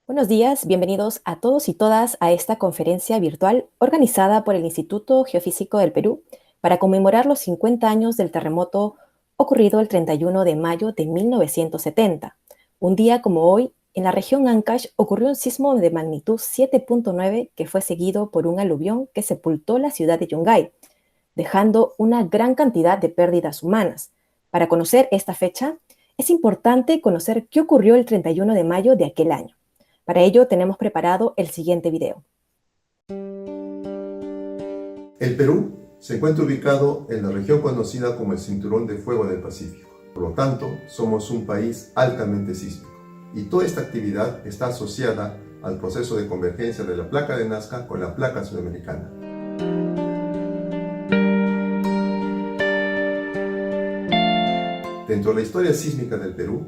Buenos días, bienvenidos a todos y todas a esta conferencia virtual organizada por el Instituto Geofísico del Perú para conmemorar los 50 años del terremoto ocurrido el 31 de mayo de 1970. Un día como hoy, en la región Ancash ocurrió un sismo de magnitud 7.9 que fue seguido por un aluvión que sepultó la ciudad de Yungay, dejando una gran cantidad de pérdidas humanas. Para conocer esta fecha, es importante conocer qué ocurrió el 31 de mayo de aquel año. Para ello tenemos preparado el siguiente video. El Perú se encuentra ubicado en la región conocida como el Cinturón de Fuego del Pacífico. Por lo tanto, somos un país altamente sísmico. Y toda esta actividad está asociada al proceso de convergencia de la placa de Nazca con la placa sudamericana. Dentro de la historia sísmica del Perú,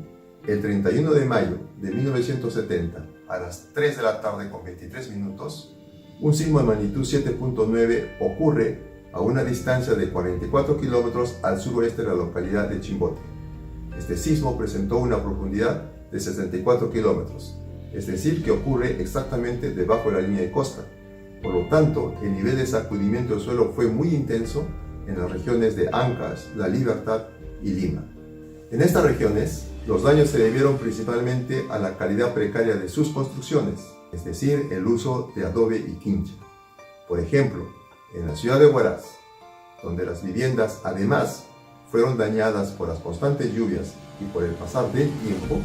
el 31 de mayo de 1970, a las 3 de la tarde con 23 minutos, un sismo de magnitud 7.9 ocurre a una distancia de 44 kilómetros al suroeste de la localidad de Chimbote. Este sismo presentó una profundidad de 64 kilómetros, es decir, que ocurre exactamente debajo de la línea de costa. Por lo tanto, el nivel de sacudimiento del suelo fue muy intenso en las regiones de Ancash, La Libertad y Lima. En estas regiones, los daños se debieron principalmente a la calidad precaria de sus construcciones, es decir, el uso de adobe y quincha. Por ejemplo, en la ciudad de Huaraz, donde las viviendas además fueron dañadas por las constantes lluvias y por el pasar del tiempo,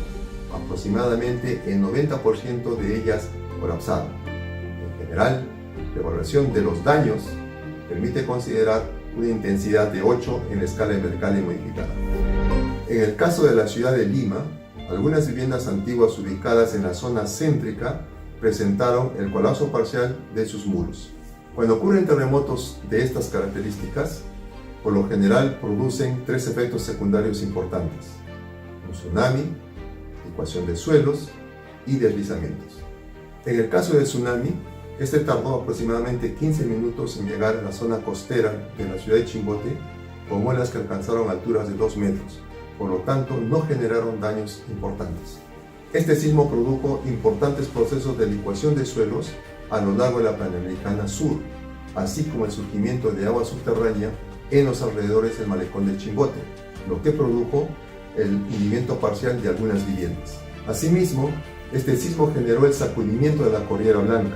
aproximadamente el 90% de ellas colapsaron. En general, la evaluación de los daños permite considerar una intensidad de 8 en la escala de Mercalli modificada. En el caso de la ciudad de Lima, algunas viviendas antiguas ubicadas en la zona céntrica presentaron el colapso parcial de sus muros. Cuando ocurren terremotos de estas características, por lo general producen tres efectos secundarios importantes: un tsunami, licuación de suelos y deslizamientos. En el caso del tsunami, este tardó aproximadamente 15 minutos en llegar a la zona costera de la ciudad de Chimbote, con olas que alcanzaron alturas de 2 metros. Por lo tanto, no generaron daños importantes. Este sismo produjo importantes procesos de licuación de suelos a lo largo de la Panamericana Sur, así como el surgimiento de agua subterránea en los alrededores del malecón de Chimbote, lo que produjo el hundimiento parcial de algunas viviendas. Asimismo, este sismo generó el sacudimiento de la Cordillera Blanca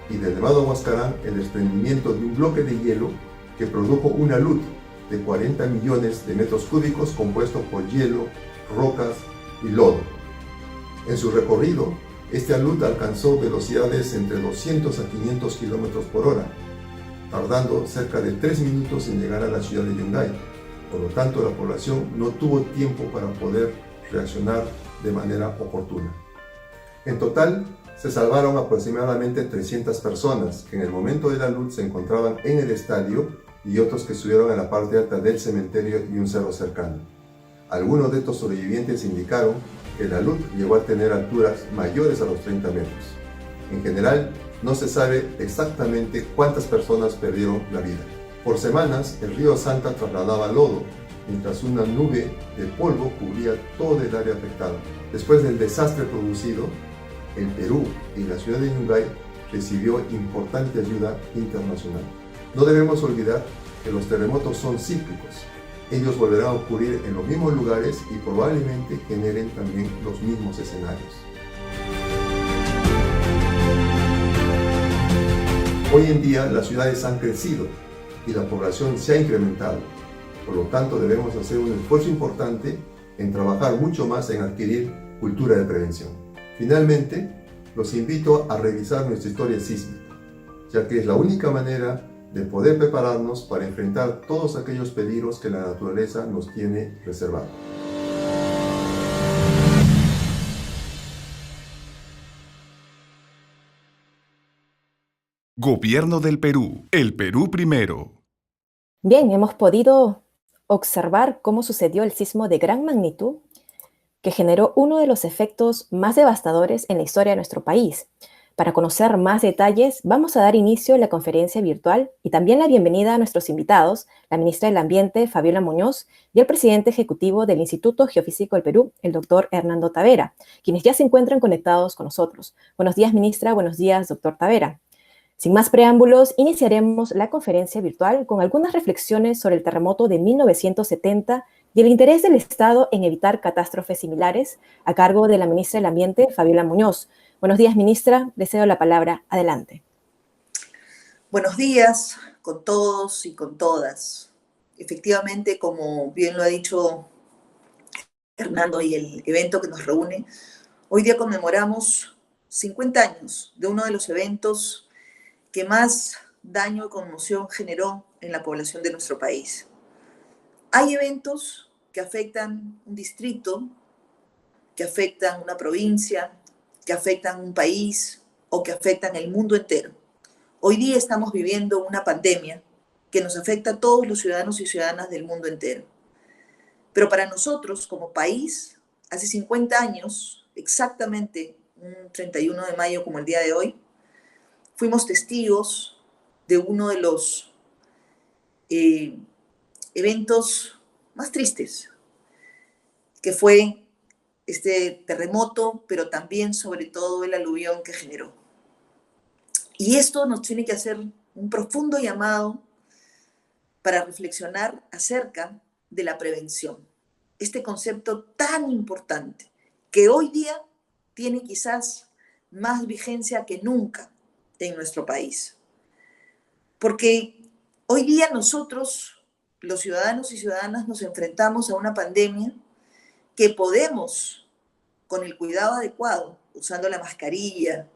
y del Nevado Huascarán el desprendimiento de un bloque de hielo que produjo una alud de 40 millones de metros cúbicos compuesto por hielo, rocas y lodo. En su recorrido, este alud alcanzó velocidades entre 200 a 500 kilómetros por hora, tardando cerca de 3 minutos en llegar a la ciudad de Yungay. Por lo tanto, la población no tuvo tiempo para poder reaccionar de manera oportuna. En total, se salvaron aproximadamente 300 personas que en el momento del alud se encontraban en el estadio y otros que estuvieron en la parte alta del cementerio y un cerro cercano. Algunos de estos sobrevivientes indicaron que la alud llegó a tener alturas mayores a los 30 metros. En general, no se sabe exactamente cuántas personas perdieron la vida. Por semanas, el río Santa trasladaba lodo, mientras una nube de polvo cubría todo el área afectada. Después del desastre producido, el Perú y la ciudad de Yungay recibió importante ayuda internacional. No debemos olvidar que los terremotos son cíclicos. Ellos volverán a ocurrir en los mismos lugares y probablemente generen también los mismos escenarios. Hoy en día las ciudades han crecido y la población se ha incrementado. Por lo tanto, debemos hacer un esfuerzo importante en trabajar mucho más en adquirir cultura de prevención. Finalmente, los invito a revisar nuestra historia sísmica, ya que es la única manera de poder prepararnos para enfrentar todos aquellos peligros que la naturaleza nos tiene reservados. Gobierno del Perú. El Perú primero. Bien, hemos podido observar cómo sucedió el sismo de gran magnitud que generó uno de los efectos más devastadores en la historia de nuestro país. Para conocer más detalles, vamos a dar inicio a la conferencia virtual y también la bienvenida a nuestros invitados, la ministra del Ambiente, Fabiola Muñoz, y el presidente ejecutivo del Instituto Geofísico del Perú, el doctor Hernando Tavera, quienes ya se encuentran conectados con nosotros. Buenos días, ministra. Buenos días, doctor Tavera. Sin más preámbulos, iniciaremos la conferencia virtual con algunas reflexiones sobre el terremoto de 1970 y el interés del Estado en evitar catástrofes similares, a cargo de la ministra del Ambiente, Fabiola Muñoz. Buenos días, ministra. Le cedo la palabra. Adelante. Buenos días con todos y con todas. Efectivamente, como bien lo ha dicho Hernando y el evento que nos reúne, hoy día conmemoramos 50 años de uno de los eventos que más daño y conmoción generó en la población de nuestro país. Hay eventos que afectan un distrito, que afectan una provincia, que afectan un país o que afectan el mundo entero. Hoy día estamos viviendo una pandemia que nos afecta a todos los ciudadanos y ciudadanas del mundo entero. Pero para nosotros, como país, hace 50 años, exactamente un 31 de mayo como el día de hoy, fuimos testigos de uno de los eventos más tristes, que fue este terremoto, pero también, sobre todo, el aluvión que generó. Y esto nos tiene que hacer un profundo llamado para reflexionar acerca de la prevención. Este concepto tan importante que hoy día tiene quizás más vigencia que nunca en nuestro país. Porque hoy día nosotros, los ciudadanos y ciudadanas, nos enfrentamos a una pandemia que podemos, con el cuidado adecuado, usando la mascarilla,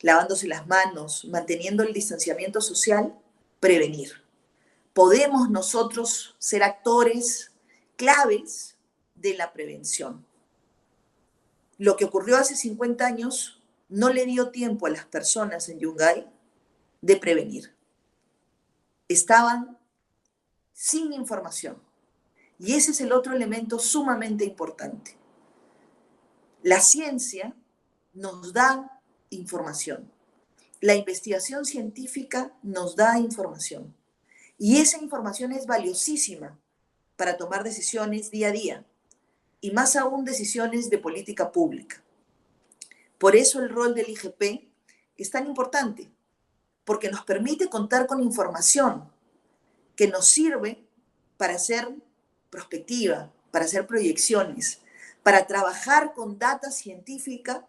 lavándose las manos, manteniendo el distanciamiento social, prevenir. Podemos nosotros ser actores claves de la prevención. Lo que ocurrió hace 50 años no le dio tiempo a las personas en Yungay de prevenir. Estaban sin información. Y ese es el otro elemento sumamente importante. La ciencia nos da información. La investigación científica nos da información. Y esa información es valiosísima para tomar decisiones día a día. Y más aún decisiones de política pública. Por eso el rol del IGP es tan importante, porque nos permite contar con información que nos sirve para hacer prospectiva, para hacer proyecciones, para trabajar con data científica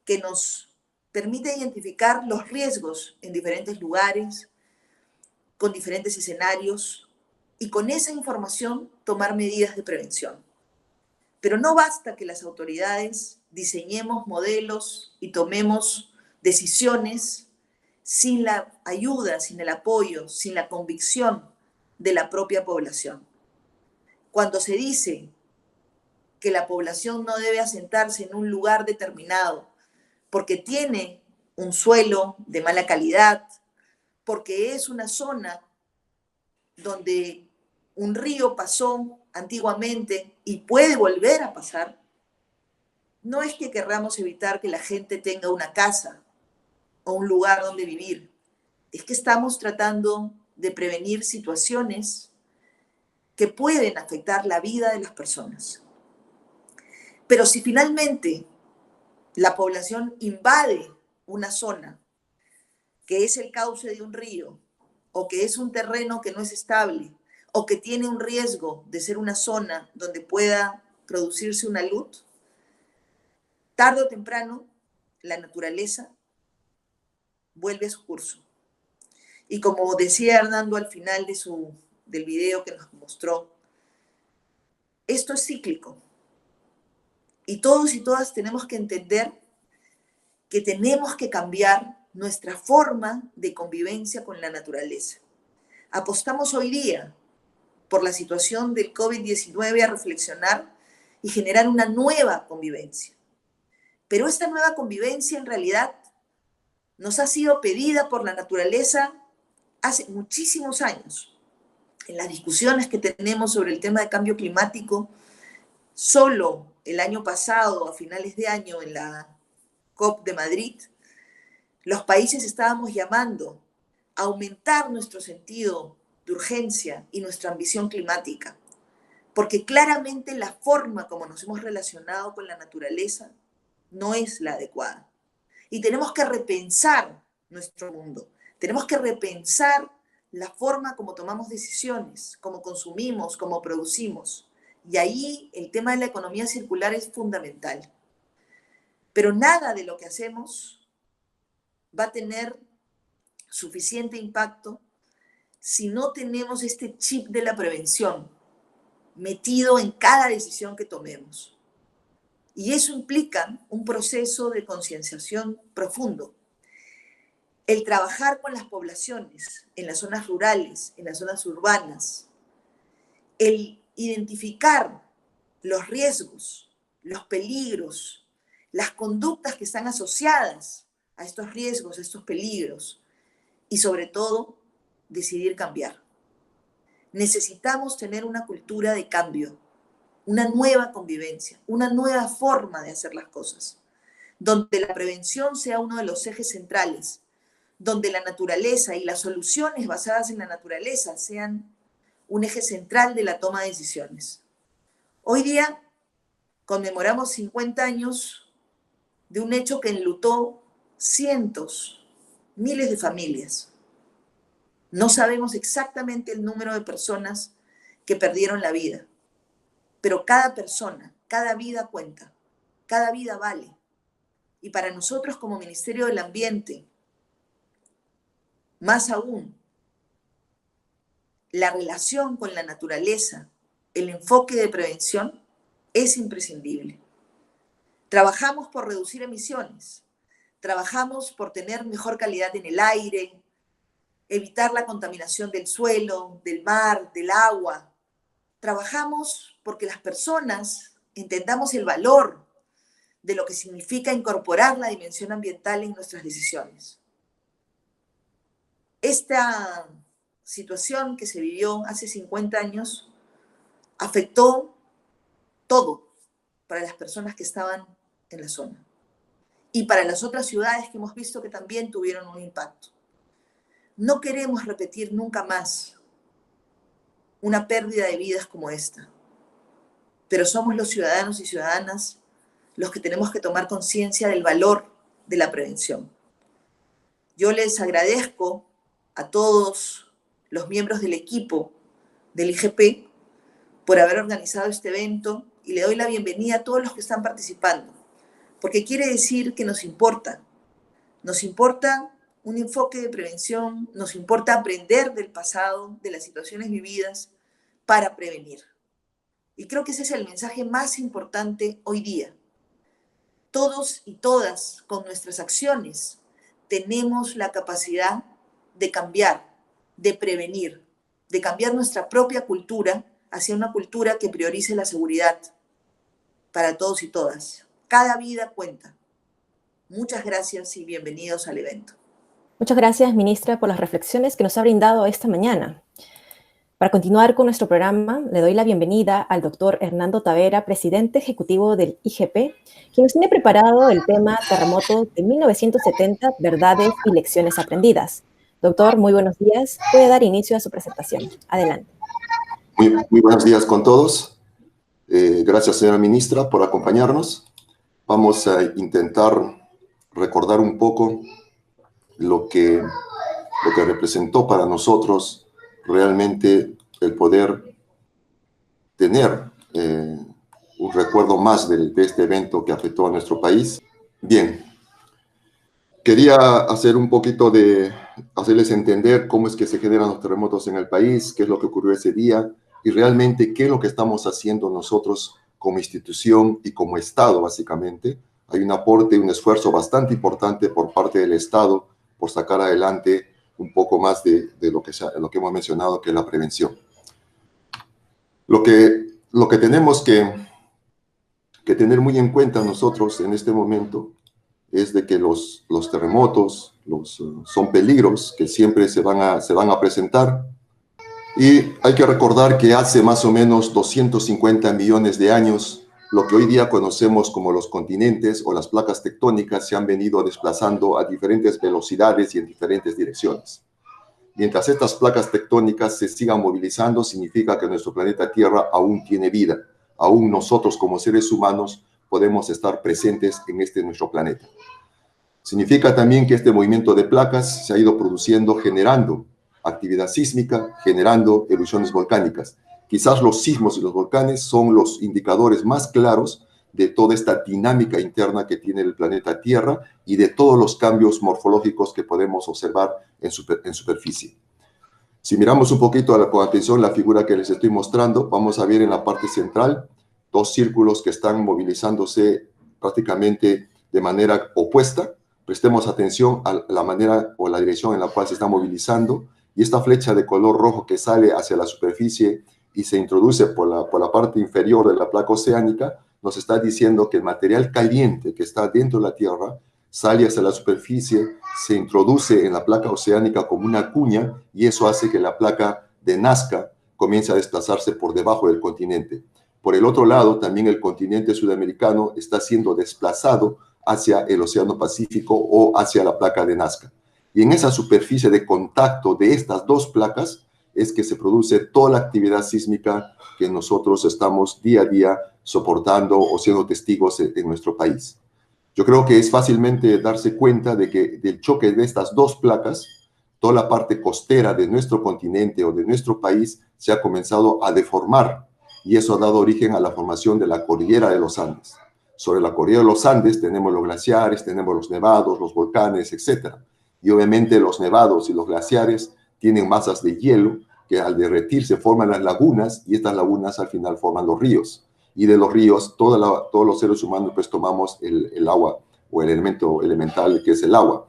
que nos permite identificar los riesgos en diferentes lugares, con diferentes escenarios, y con esa información tomar medidas de prevención. Pero no basta que las autoridades diseñemos modelos y tomemos decisiones sin la ayuda, sin el apoyo, sin la convicción de la propia población. Cuando se dice que la población no debe asentarse en un lugar determinado porque tiene un suelo de mala calidad, porque es una zona donde un río pasó antiguamente y puede volver a pasar, no es que querramos evitar que la gente tenga una casa o un lugar donde vivir, es que estamos tratando de prevenir situaciones que pueden afectar la vida de las personas. Pero si finalmente la población invade una zona, que es el cauce de un río, o que es un terreno que no es estable, o que tiene un riesgo de ser una zona donde pueda producirse una luz, tarde o temprano la naturaleza vuelve a su curso. Y como decía Hernando al final del video que nos mostró, esto es cíclico. Y todos y todas tenemos que entender que tenemos que cambiar nuestra forma de convivencia con la naturaleza. Apostamos hoy día por la situación del COVID-19 a reflexionar y generar una nueva convivencia. Pero esta nueva convivencia en realidad nos ha sido pedida por la naturaleza hace muchísimos años. En las discusiones que tenemos sobre el tema de cambio climático, solo el año pasado, a finales de año, en la COP de Madrid, los países estábamos llamando a aumentar nuestro sentido de urgencia y nuestra ambición climática, porque claramente la forma como nos hemos relacionado con la naturaleza no es la adecuada. Y tenemos que repensar nuestro mundo, tenemos que repensar la forma como tomamos decisiones, cómo consumimos, cómo producimos. Y ahí el tema de la economía circular es fundamental. Pero nada de lo que hacemos va a tener suficiente impacto si no tenemos este chip de la prevención metido en cada decisión que tomemos. Y eso implica un proceso de concienciación profundo. El trabajar con las poblaciones en las zonas rurales, en las zonas urbanas, el identificar los riesgos, los peligros, las conductas que están asociadas a estos riesgos, a estos peligros, y sobre todo, decidir cambiar. Necesitamos tener una cultura de cambio, una nueva convivencia, una nueva forma de hacer las cosas, donde la prevención sea uno de los ejes centrales, donde la naturaleza y las soluciones basadas en la naturaleza sean un eje central de la toma de decisiones. Hoy día conmemoramos 50 años de un hecho que enlutó cientos, miles de familias. No sabemos exactamente el número de personas que perdieron la vida, pero cada persona, cada vida cuenta, cada vida vale. Y para nosotros como Ministerio del Ambiente, más aún, la relación con la naturaleza, el enfoque de prevención es imprescindible. Trabajamos por reducir emisiones, trabajamos por tener mejor calidad en el aire, evitar la contaminación del suelo, del mar, del agua. Trabajamos porque las personas entendamos el valor de lo que significa incorporar la dimensión ambiental en nuestras decisiones. Esta situación que se vivió hace 50 años afectó todo para las personas que estaban en la zona y para las otras ciudades que hemos visto que también tuvieron un impacto. No queremos repetir nunca más una pérdida de vidas como esta, pero somos los ciudadanos y ciudadanas los que tenemos que tomar conciencia del valor de la prevención. Yo les agradezco a todos los miembros del equipo del IGP por haber organizado este evento y le doy la bienvenida a todos los que están participando, porque quiere decir que nos importa un enfoque de prevención, nos importa aprender del pasado, de las situaciones vividas para prevenir. Y creo que ese es el mensaje más importante hoy día. Todos y todas, con nuestras acciones, tenemos la capacidad de cambiar, de prevenir, de cambiar nuestra propia cultura hacia una cultura que priorice la seguridad para todos y todas. Cada vida cuenta. Muchas gracias y bienvenidos al evento. Muchas gracias, ministra, por las reflexiones que nos ha brindado esta mañana. Para continuar con nuestro programa, le doy la bienvenida al doctor Hernando Tavera, presidente ejecutivo del IGP, quien nos tiene preparado el tema Terremoto de 1970, verdades y lecciones aprendidas. Doctor, muy buenos días. Puede dar inicio a su presentación. Adelante. Muy buenos días con todos. Gracias, señora ministra, por acompañarnos. Vamos a intentar recordar un poco lo que representó para nosotros realmente el poder tener un recuerdo más de este evento que afectó a nuestro país. Bien, quería hacer un poquito hacerles entender cómo es que se generan los terremotos en el país, qué es lo que ocurrió ese día y realmente qué es lo que estamos haciendo nosotros como institución y como Estado, básicamente. Hay un aporte, un esfuerzo bastante importante por parte del Estado por sacar adelante un poco más de lo que hemos mencionado, que es la prevención. Lo que tenemos que tener muy en cuenta nosotros en este momento es de que los terremotos son peligros que siempre se van a presentar. Y hay que recordar que hace más o menos 250 millones de años lo que hoy día conocemos como los continentes o las placas tectónicas se han venido desplazando a diferentes velocidades y en diferentes direcciones. Mientras estas placas tectónicas se sigan movilizando, significa que nuestro planeta Tierra aún tiene vida. Aún nosotros como seres humanos podemos estar presentes en nuestro planeta. Significa también que este movimiento de placas se ha ido produciendo, generando actividad sísmica, generando erupciones volcánicas. Quizás los sismos y los volcanes son los indicadores más claros de toda esta dinámica interna que tiene el planeta Tierra y de todos los cambios morfológicos que podemos observar en superficie. Si miramos un poquito con atención la figura que les estoy mostrando, vamos a ver en la parte central dos círculos que están movilizándose prácticamente de manera opuesta. Prestemos atención a la manera o la dirección en la cual se está movilizando, y esta flecha de color rojo que sale hacia la superficie y se introduce por la parte inferior de la placa oceánica, nos está diciendo que el material caliente que está dentro de la Tierra sale hacia la superficie, se introduce en la placa oceánica como una cuña, y eso hace que la placa de Nazca comience a desplazarse por debajo del continente. Por el otro lado, también el continente sudamericano está siendo desplazado hacia el Océano Pacífico o hacia la placa de Nazca. Y en esa superficie de contacto de estas dos placas es que se produce toda la actividad sísmica que nosotros estamos día a día soportando o siendo testigos en nuestro país. Yo creo que es fácilmente darse cuenta de que del choque de estas dos placas, toda la parte costera de nuestro continente o de nuestro país se ha comenzado a deformar, y eso ha dado origen a la formación de la cordillera de los Andes. Sobre la cordillera de los Andes tenemos los glaciares, tenemos los nevados, los volcanes, etc. Y obviamente los nevados y los glaciares tienen masas de hielo que al derretirse forman las lagunas, y estas lagunas al final forman los ríos. Y de los ríos, todos los seres humanos pues tomamos el agua o el elemento elemental que es el agua.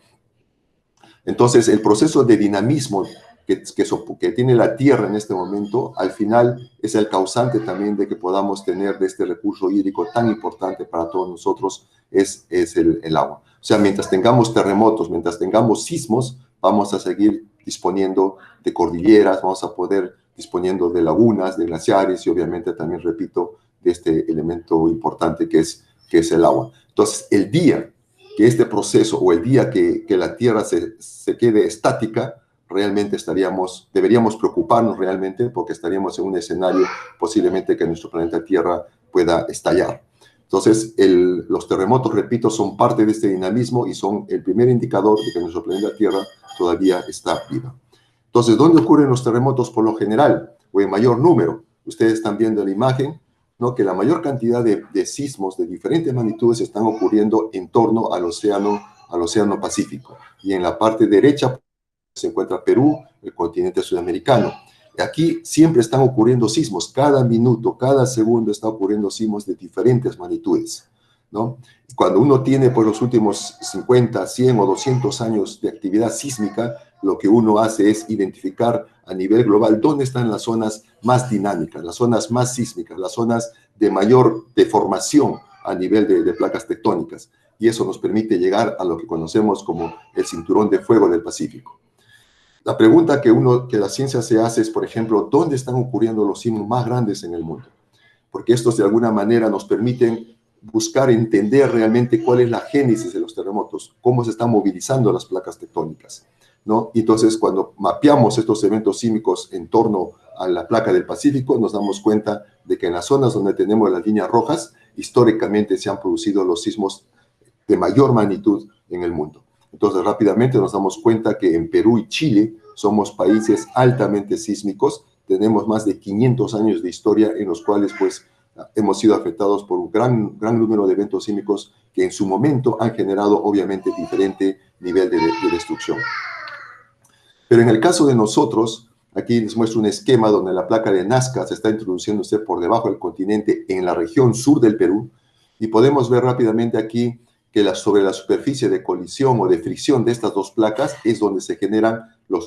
Entonces el proceso de dinamismo que tiene la Tierra en este momento, al final es el causante también de que podamos tener de este recurso hídrico tan importante para todos nosotros, es el agua. O sea, mientras tengamos terremotos, mientras tengamos sismos, vamos a seguir disponiendo de cordilleras, vamos a poder disponiendo de lagunas, de glaciares, y obviamente también, repito, de este elemento importante que es el agua. Entonces, el día que este proceso o el día que la Tierra se quede estática, realmente deberíamos preocuparnos realmente, porque estaríamos en un escenario posiblemente que nuestro planeta Tierra pueda estallar. Entonces, los terremotos, repito, son parte de este dinamismo y son el primer indicador de que nuestro planeta Tierra todavía está viva. Entonces, ¿dónde ocurren los terremotos por lo general o en mayor número? Ustedes están viendo la imagen, ¿no?, que la mayor cantidad de sismos de diferentes magnitudes están ocurriendo en torno al océano Pacífico. Y en la parte derecha se encuentra Perú, el continente sudamericano. Aquí siempre están ocurriendo sismos, cada minuto, cada segundo está ocurriendo sismos de diferentes magnitudes, ¿no? Y cuando uno tiene pues los últimos 50, 100 o 200 años de actividad sísmica, lo que uno hace es identificar a nivel global dónde están las zonas más dinámicas, las zonas más sísmicas, las zonas de mayor deformación a nivel de placas tectónicas. Y eso nos permite llegar a lo que conocemos como el cinturón de fuego del Pacífico. La pregunta que la ciencia se hace es, por ejemplo, ¿dónde están ocurriendo los sismos más grandes en el mundo? Porque estos de alguna manera nos permiten buscar entender realmente cuál es la génesis de los terremotos, cómo se están movilizando las placas tectónicas, ¿no? Y entonces, cuando mapeamos estos eventos sísmicos en torno a la placa del Pacífico, nos damos cuenta de que en las zonas donde tenemos las líneas rojas, históricamente se han producido los sismos de mayor magnitud en el mundo. Entonces, rápidamente nos damos cuenta que en Perú y Chile somos países altamente sísmicos, tenemos más de 500 años de historia en los cuales pues hemos sido afectados por un gran número de eventos sísmicos que en su momento han generado obviamente diferente nivel de destrucción. Pero en el caso de nosotros, aquí les muestro un esquema donde la placa de Nazca se está introduciéndose por debajo del continente en la región sur del Perú, y podemos ver rápidamente aquí que sobre la superficie de colisión o de fricción de estas dos placas es donde se generan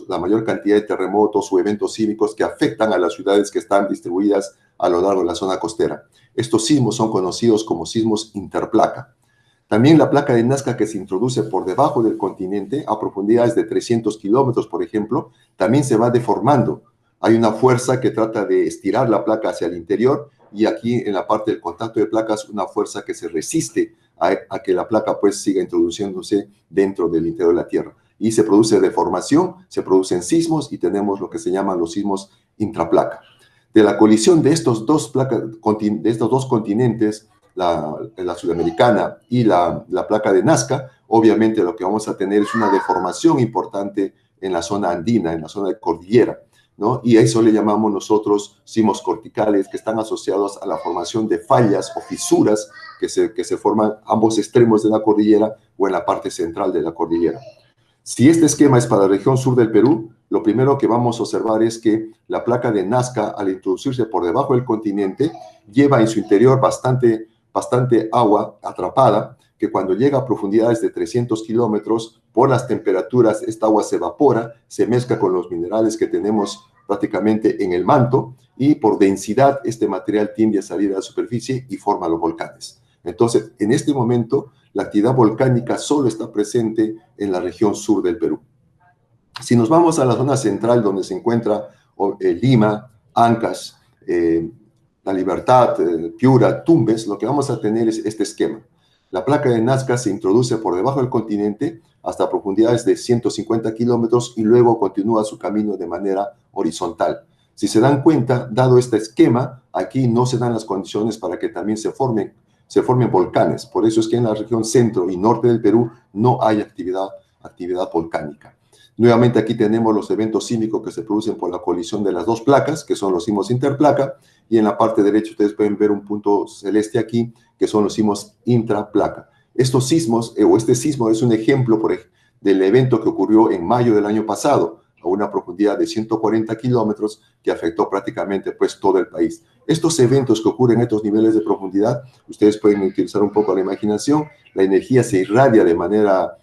la mayor cantidad de terremotos o eventos sísmicos que afectan a las ciudades que están distribuidas a lo largo de la zona costera. Estos sismos son conocidos como sismos interplaca. También la placa de Nazca, que se introduce por debajo del continente a profundidades de 300 kilómetros, por ejemplo, también se va deformando. Hay una fuerza que trata de estirar la placa hacia el interior, y aquí en la parte del contacto de placas una fuerza que se resiste a que la placa pues siga introduciéndose dentro del interior de la Tierra. Y se produce deformación, se producen sismos y tenemos lo que se llaman los sismos intraplaca. De la colisión de estos dos continentes, la sudamericana y la placa de Nazca, obviamente lo que vamos a tener es una deformación importante en la zona andina, en la zona de cordillera, ¿no? Y a eso le llamamos nosotros sismos corticales, que están asociados a la formación de fallas o fisuras que se forman a ambos extremos de la cordillera o en la parte central de la cordillera. Si este esquema es para la región sur del Perú, lo primero que vamos a observar es que la placa de Nazca, al introducirse por debajo del continente, lleva en su interior bastante agua atrapada, que cuando llega a profundidades de 300 kilómetros, por las temperaturas, esta agua se evapora, se mezcla con los minerales que tenemos prácticamente en el manto, y por densidad este material tiende a salir a la superficie y forma los volcanes. Entonces, en este momento, la actividad volcánica solo está presente en la región sur del Perú. Si nos vamos a la zona central, donde se encuentra Lima, Ancash, La Libertad, Piura, Tumbes, lo que vamos a tener es este esquema. La placa de Nazca se introduce por debajo del continente hasta profundidades de 150 kilómetros y luego continúa su camino de manera horizontal. Si se dan cuenta, dado este esquema, aquí no se dan las condiciones para que también se formen volcanes. Por eso es que en la región centro y norte del Perú no hay actividad volcánica. Nuevamente aquí tenemos los eventos sísmicos que se producen por la colisión de las dos placas, que son los sismos interplaca, y en la parte derecha ustedes pueden ver un punto celeste aquí, que son los sismos intraplaca. Estos sismos, o este sismo es un ejemplo del evento que ocurrió en mayo del año pasado, a una profundidad de 140 kilómetros, que afectó prácticamente pues todo el país. Estos eventos que ocurren en estos niveles de profundidad, ustedes pueden utilizar un poco la imaginación, la energía se irradia de manera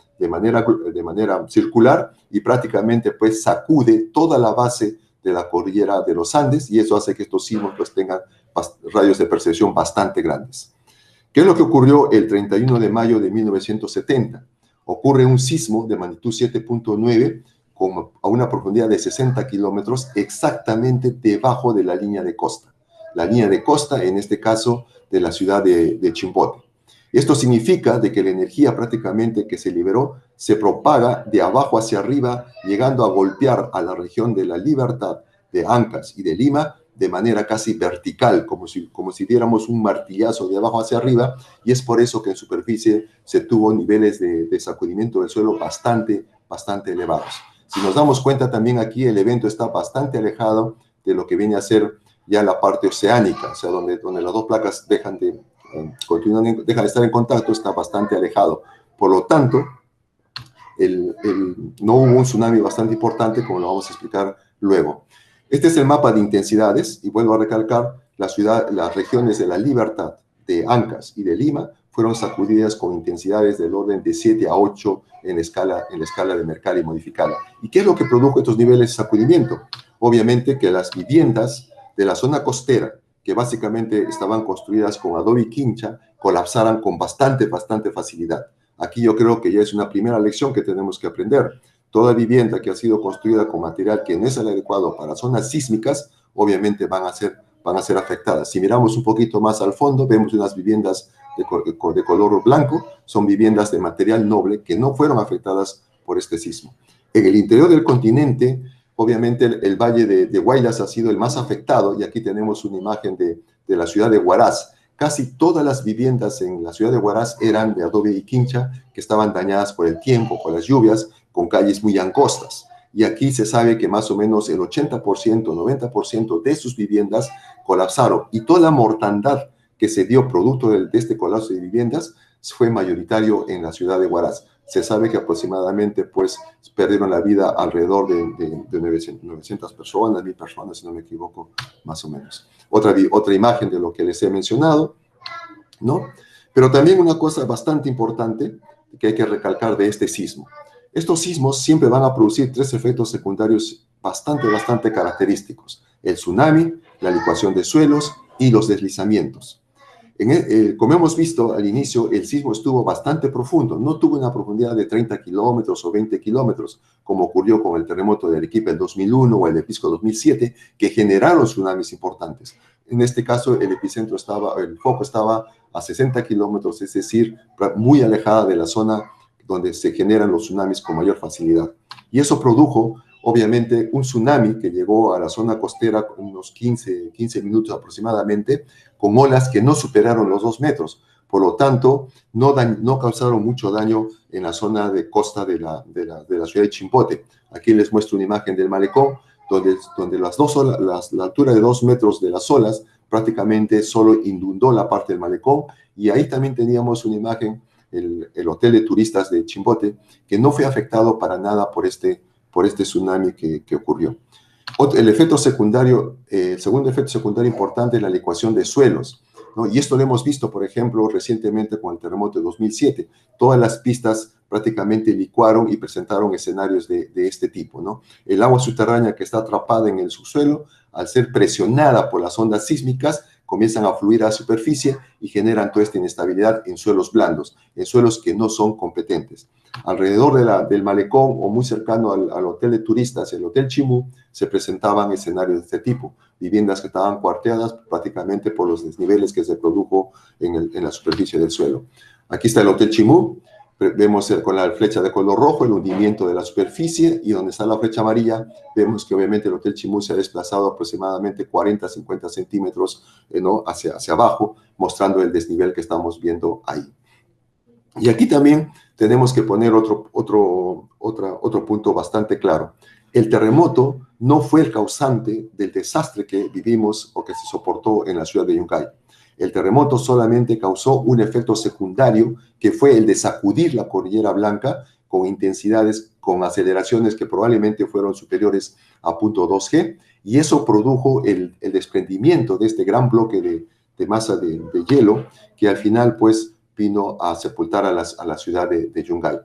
circular y prácticamente pues sacude toda la base de la cordillera de los Andes, y eso hace que estos sismos pues tengan radios de percepción bastante grandes. ¿Qué es lo que ocurrió el 31 de mayo de 1970? Ocurre un sismo de magnitud 7.9 a una profundidad de 60 kilómetros exactamente debajo de la línea de costa. La línea de costa, en este caso, de la ciudad de Chimbote. Esto significa de que la energía prácticamente que se liberó se propaga de abajo hacia arriba, llegando a golpear a la región de La Libertad, de Ancash y de Lima de manera casi vertical, como si diéramos un martillazo de abajo hacia arriba, y es por eso que en superficie se tuvo niveles de sacudimiento del suelo bastante elevados. Si nos damos cuenta también aquí el evento está bastante alejado de lo que viene a ser ya la parte oceánica, o sea, donde las dos placas dejan de estar en contacto, está bastante alejado. Por lo tanto, no hubo un tsunami bastante importante, como lo vamos a explicar luego. Este es el mapa de intensidades, y vuelvo a recalcar, las regiones de La Libertad, de Ancash y de Lima fueron sacudidas con intensidades del orden de 7 a 8 en la escala de Mercalli modificada. ¿Y qué es lo que produjo estos niveles de sacudimiento? Obviamente que las viviendas de la zona costera, que básicamente estaban construidas con adobe y quincha, colapsaran con bastante facilidad. Aquí yo creo que ya es una primera lección que tenemos que aprender. Toda vivienda que ha sido construida con material que no es el adecuado para zonas sísmicas, obviamente van a ser afectadas. Si miramos un poquito más al fondo, vemos unas viviendas de color blanco, son viviendas de material noble que no fueron afectadas por este sismo. En el interior del continente, obviamente el valle de Huaylas ha sido el más afectado, y aquí tenemos una imagen de la ciudad de Huaraz. Casi todas las viviendas en la ciudad de Huaraz eran de adobe y quincha, que estaban dañadas por el tiempo, por las lluvias, con calles muy angostas. Y aquí se sabe que más o menos el 80%, 90% de sus viviendas colapsaron. Y toda la mortandad que se dio producto de este colapso de viviendas fue mayoritario en la ciudad de Huaraz. Se sabe que aproximadamente pues perdieron la vida alrededor de 900 personas, 1000 personas, si no me equivoco, más o menos. Otra imagen de lo que les he mencionado, ¿no? Pero también una cosa bastante importante que hay que recalcar de este sismo. Estos sismos siempre van a producir 3 efectos secundarios bastante característicos: el tsunami, la licuación de suelos y los deslizamientos. Como hemos visto al inicio, el sismo estuvo bastante profundo, no tuvo una profundidad de 30 kilómetros o 20 kilómetros, como ocurrió con el terremoto de Arequipa del 2001 o el de Pisco 2007, que generaron tsunamis importantes. En este caso, el foco estaba a 60 kilómetros, es decir, muy alejada de la zona donde se generan los tsunamis con mayor facilidad. Y eso produjo, obviamente, un tsunami que llegó a la zona costera unos 15 minutos aproximadamente, con olas que no superaron los 2 metros. Por lo tanto, no causaron mucho daño en la zona de costa de la ciudad de Chimbote. Aquí les muestro una imagen del malecón, donde la altura de 2 metros de las olas prácticamente solo inundó la parte del malecón, y ahí también teníamos una imagen, el hotel de turistas de Chimbote, que no fue afectado para nada por este tsunami que ocurrió. El segundo efecto secundario importante es la licuación de suelos, ¿no? Y esto lo hemos visto, por ejemplo, recientemente con el terremoto de 2007. Todas las pistas prácticamente licuaron y presentaron escenarios de este tipo, ¿no? El agua subterránea que está atrapada en el subsuelo, al ser presionada por las ondas sísmicas, comienzan a fluir a la superficie y generan toda esta inestabilidad en suelos blandos, en suelos que no son competentes. Alrededor del malecón o muy cercano al hotel de turistas, el Hotel Chimú, se presentaban escenarios de este tipo, viviendas que estaban cuarteadas prácticamente por los desniveles que se produjo en la superficie del suelo. Aquí está el Hotel Chimú, vemos con la flecha de color rojo el hundimiento de la superficie, y donde está la flecha amarilla vemos que obviamente el Hotel Chimú se ha desplazado aproximadamente 40-50 centímetros, ¿no? hacia abajo, mostrando el desnivel que estamos viendo ahí. Y aquí también tenemos que poner otro punto bastante claro. El terremoto no fue el causante del desastre que vivimos o que se soportó en la ciudad de Yungay. El terremoto solamente causó un efecto secundario, que fue el de sacudir la Cordillera Blanca con intensidades, con aceleraciones que probablemente fueron superiores a 0.2G, y eso produjo el desprendimiento de este gran bloque de masa de hielo, que al final pues vino a sepultar a la ciudad de Yungay.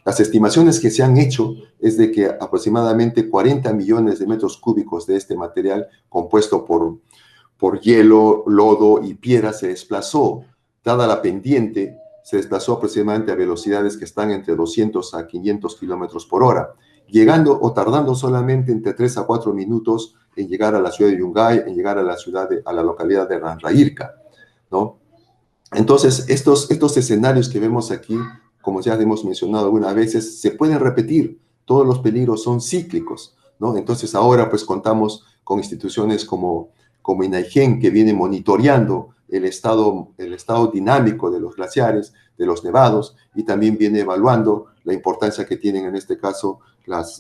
Las estimaciones que se han hecho es de que aproximadamente 40 millones de metros cúbicos de este material compuesto por hielo, lodo y piedra se desplazó. Dada la pendiente, se desplazó aproximadamente a velocidades que están entre 200 a 500 kilómetros por hora, llegando o tardando solamente entre 3 a 4 minutos en llegar a la ciudad de Yungay, en llegar a la localidad de Ranraírca, ¿no? Entonces, estos escenarios que vemos aquí, como ya hemos mencionado algunas veces, se pueden repetir. Todos los peligros son cíclicos, ¿no? Entonces, ahora pues contamos con instituciones como INAIGEN, que viene monitoreando el estado dinámico de los glaciares, de los nevados, y también viene evaluando la importancia que tienen en este caso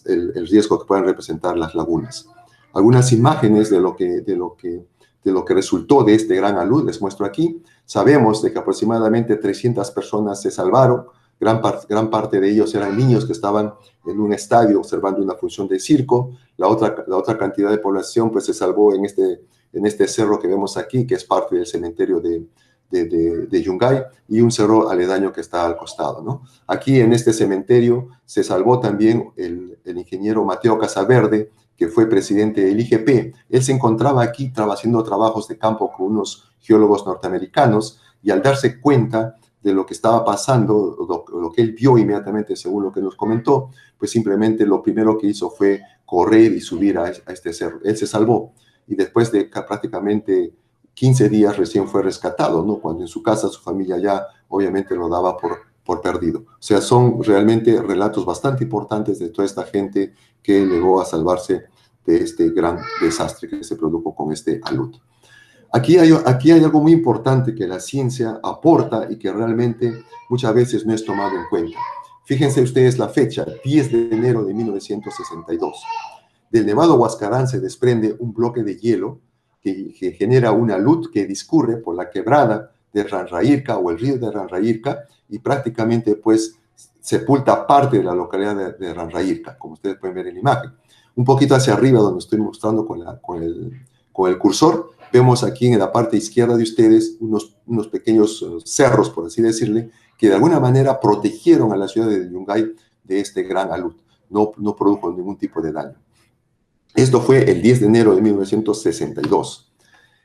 el riesgo que pueden representar las lagunas. Algunas imágenes de lo que resultó de este gran alud les muestro aquí. Sabemos de que aproximadamente 300 personas se salvaron. Gran parte de ellos eran niños que estaban en un estadio observando una función de circo. La otra cantidad de población pues se salvó en este cerro que vemos aquí, que es parte del cementerio de Yungay, y un cerro aledaño que está al costado, ¿no? Aquí en este cementerio se salvó también el ingeniero Mateo Casaverde, que fue presidente del IGP. Él se encontraba aquí haciendo trabajos de campo con unos geólogos norteamericanos, y al darse cuenta de lo que estaba pasando, lo que él vio inmediatamente, según lo que nos comentó, pues simplemente lo primero que hizo fue correr y subir a este cerro. Él se salvó, y después de prácticamente 15 días recién fue rescatado, ¿no? Cuando en su casa su familia ya obviamente lo daba por perdido. O sea, son realmente relatos bastante importantes de toda esta gente que llegó a salvarse de este gran desastre que se produjo con este alud. Aquí hay algo muy importante que la ciencia aporta y que realmente muchas veces no es tomado en cuenta. Fíjense ustedes la fecha, 10 de enero de 1962. Del Nevado Huascarán se desprende un bloque de hielo que genera un alud que discurre por la quebrada de Ranraírca o el río de Ranraírca, y prácticamente pues sepulta parte de la localidad de Ranraírca, como ustedes pueden ver en la imagen. Un poquito hacia arriba, donde estoy mostrando con el cursor, vemos aquí en la parte izquierda de ustedes unos pequeños cerros, por así decirle, que de alguna manera protegieron a la ciudad de Yungay de este gran alud. No produjo ningún tipo de daño. Esto fue el 10 de enero de 1962.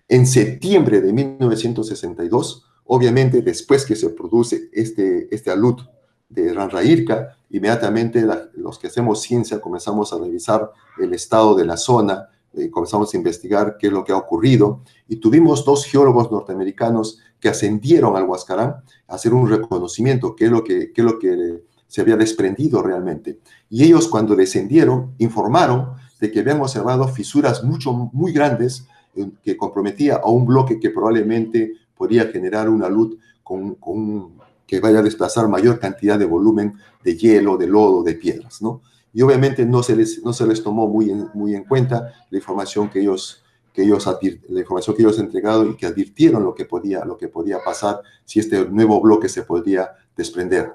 En septiembre de 1962 Obviamente, después que se produce este alud de Ranrairca, inmediatamente los que hacemos ciencia comenzamos a revisar el estado de la zona, comenzamos a investigar qué es lo que ha ocurrido, y tuvimos 2 geólogos norteamericanos que ascendieron al Huascarán a hacer un reconocimiento, qué es lo que se había desprendido realmente. Y ellos, cuando descendieron, informaron de que habían observado fisuras muy grandes que comprometía a un bloque que probablemente podría generar una luz que vaya a desplazar mayor cantidad de volumen de hielo, de lodo, de piedras, ¿no? Y obviamente no se les tomó muy en cuenta la información que ellos entregaron y que advirtieron lo que podía pasar si este nuevo bloque se podía desprender.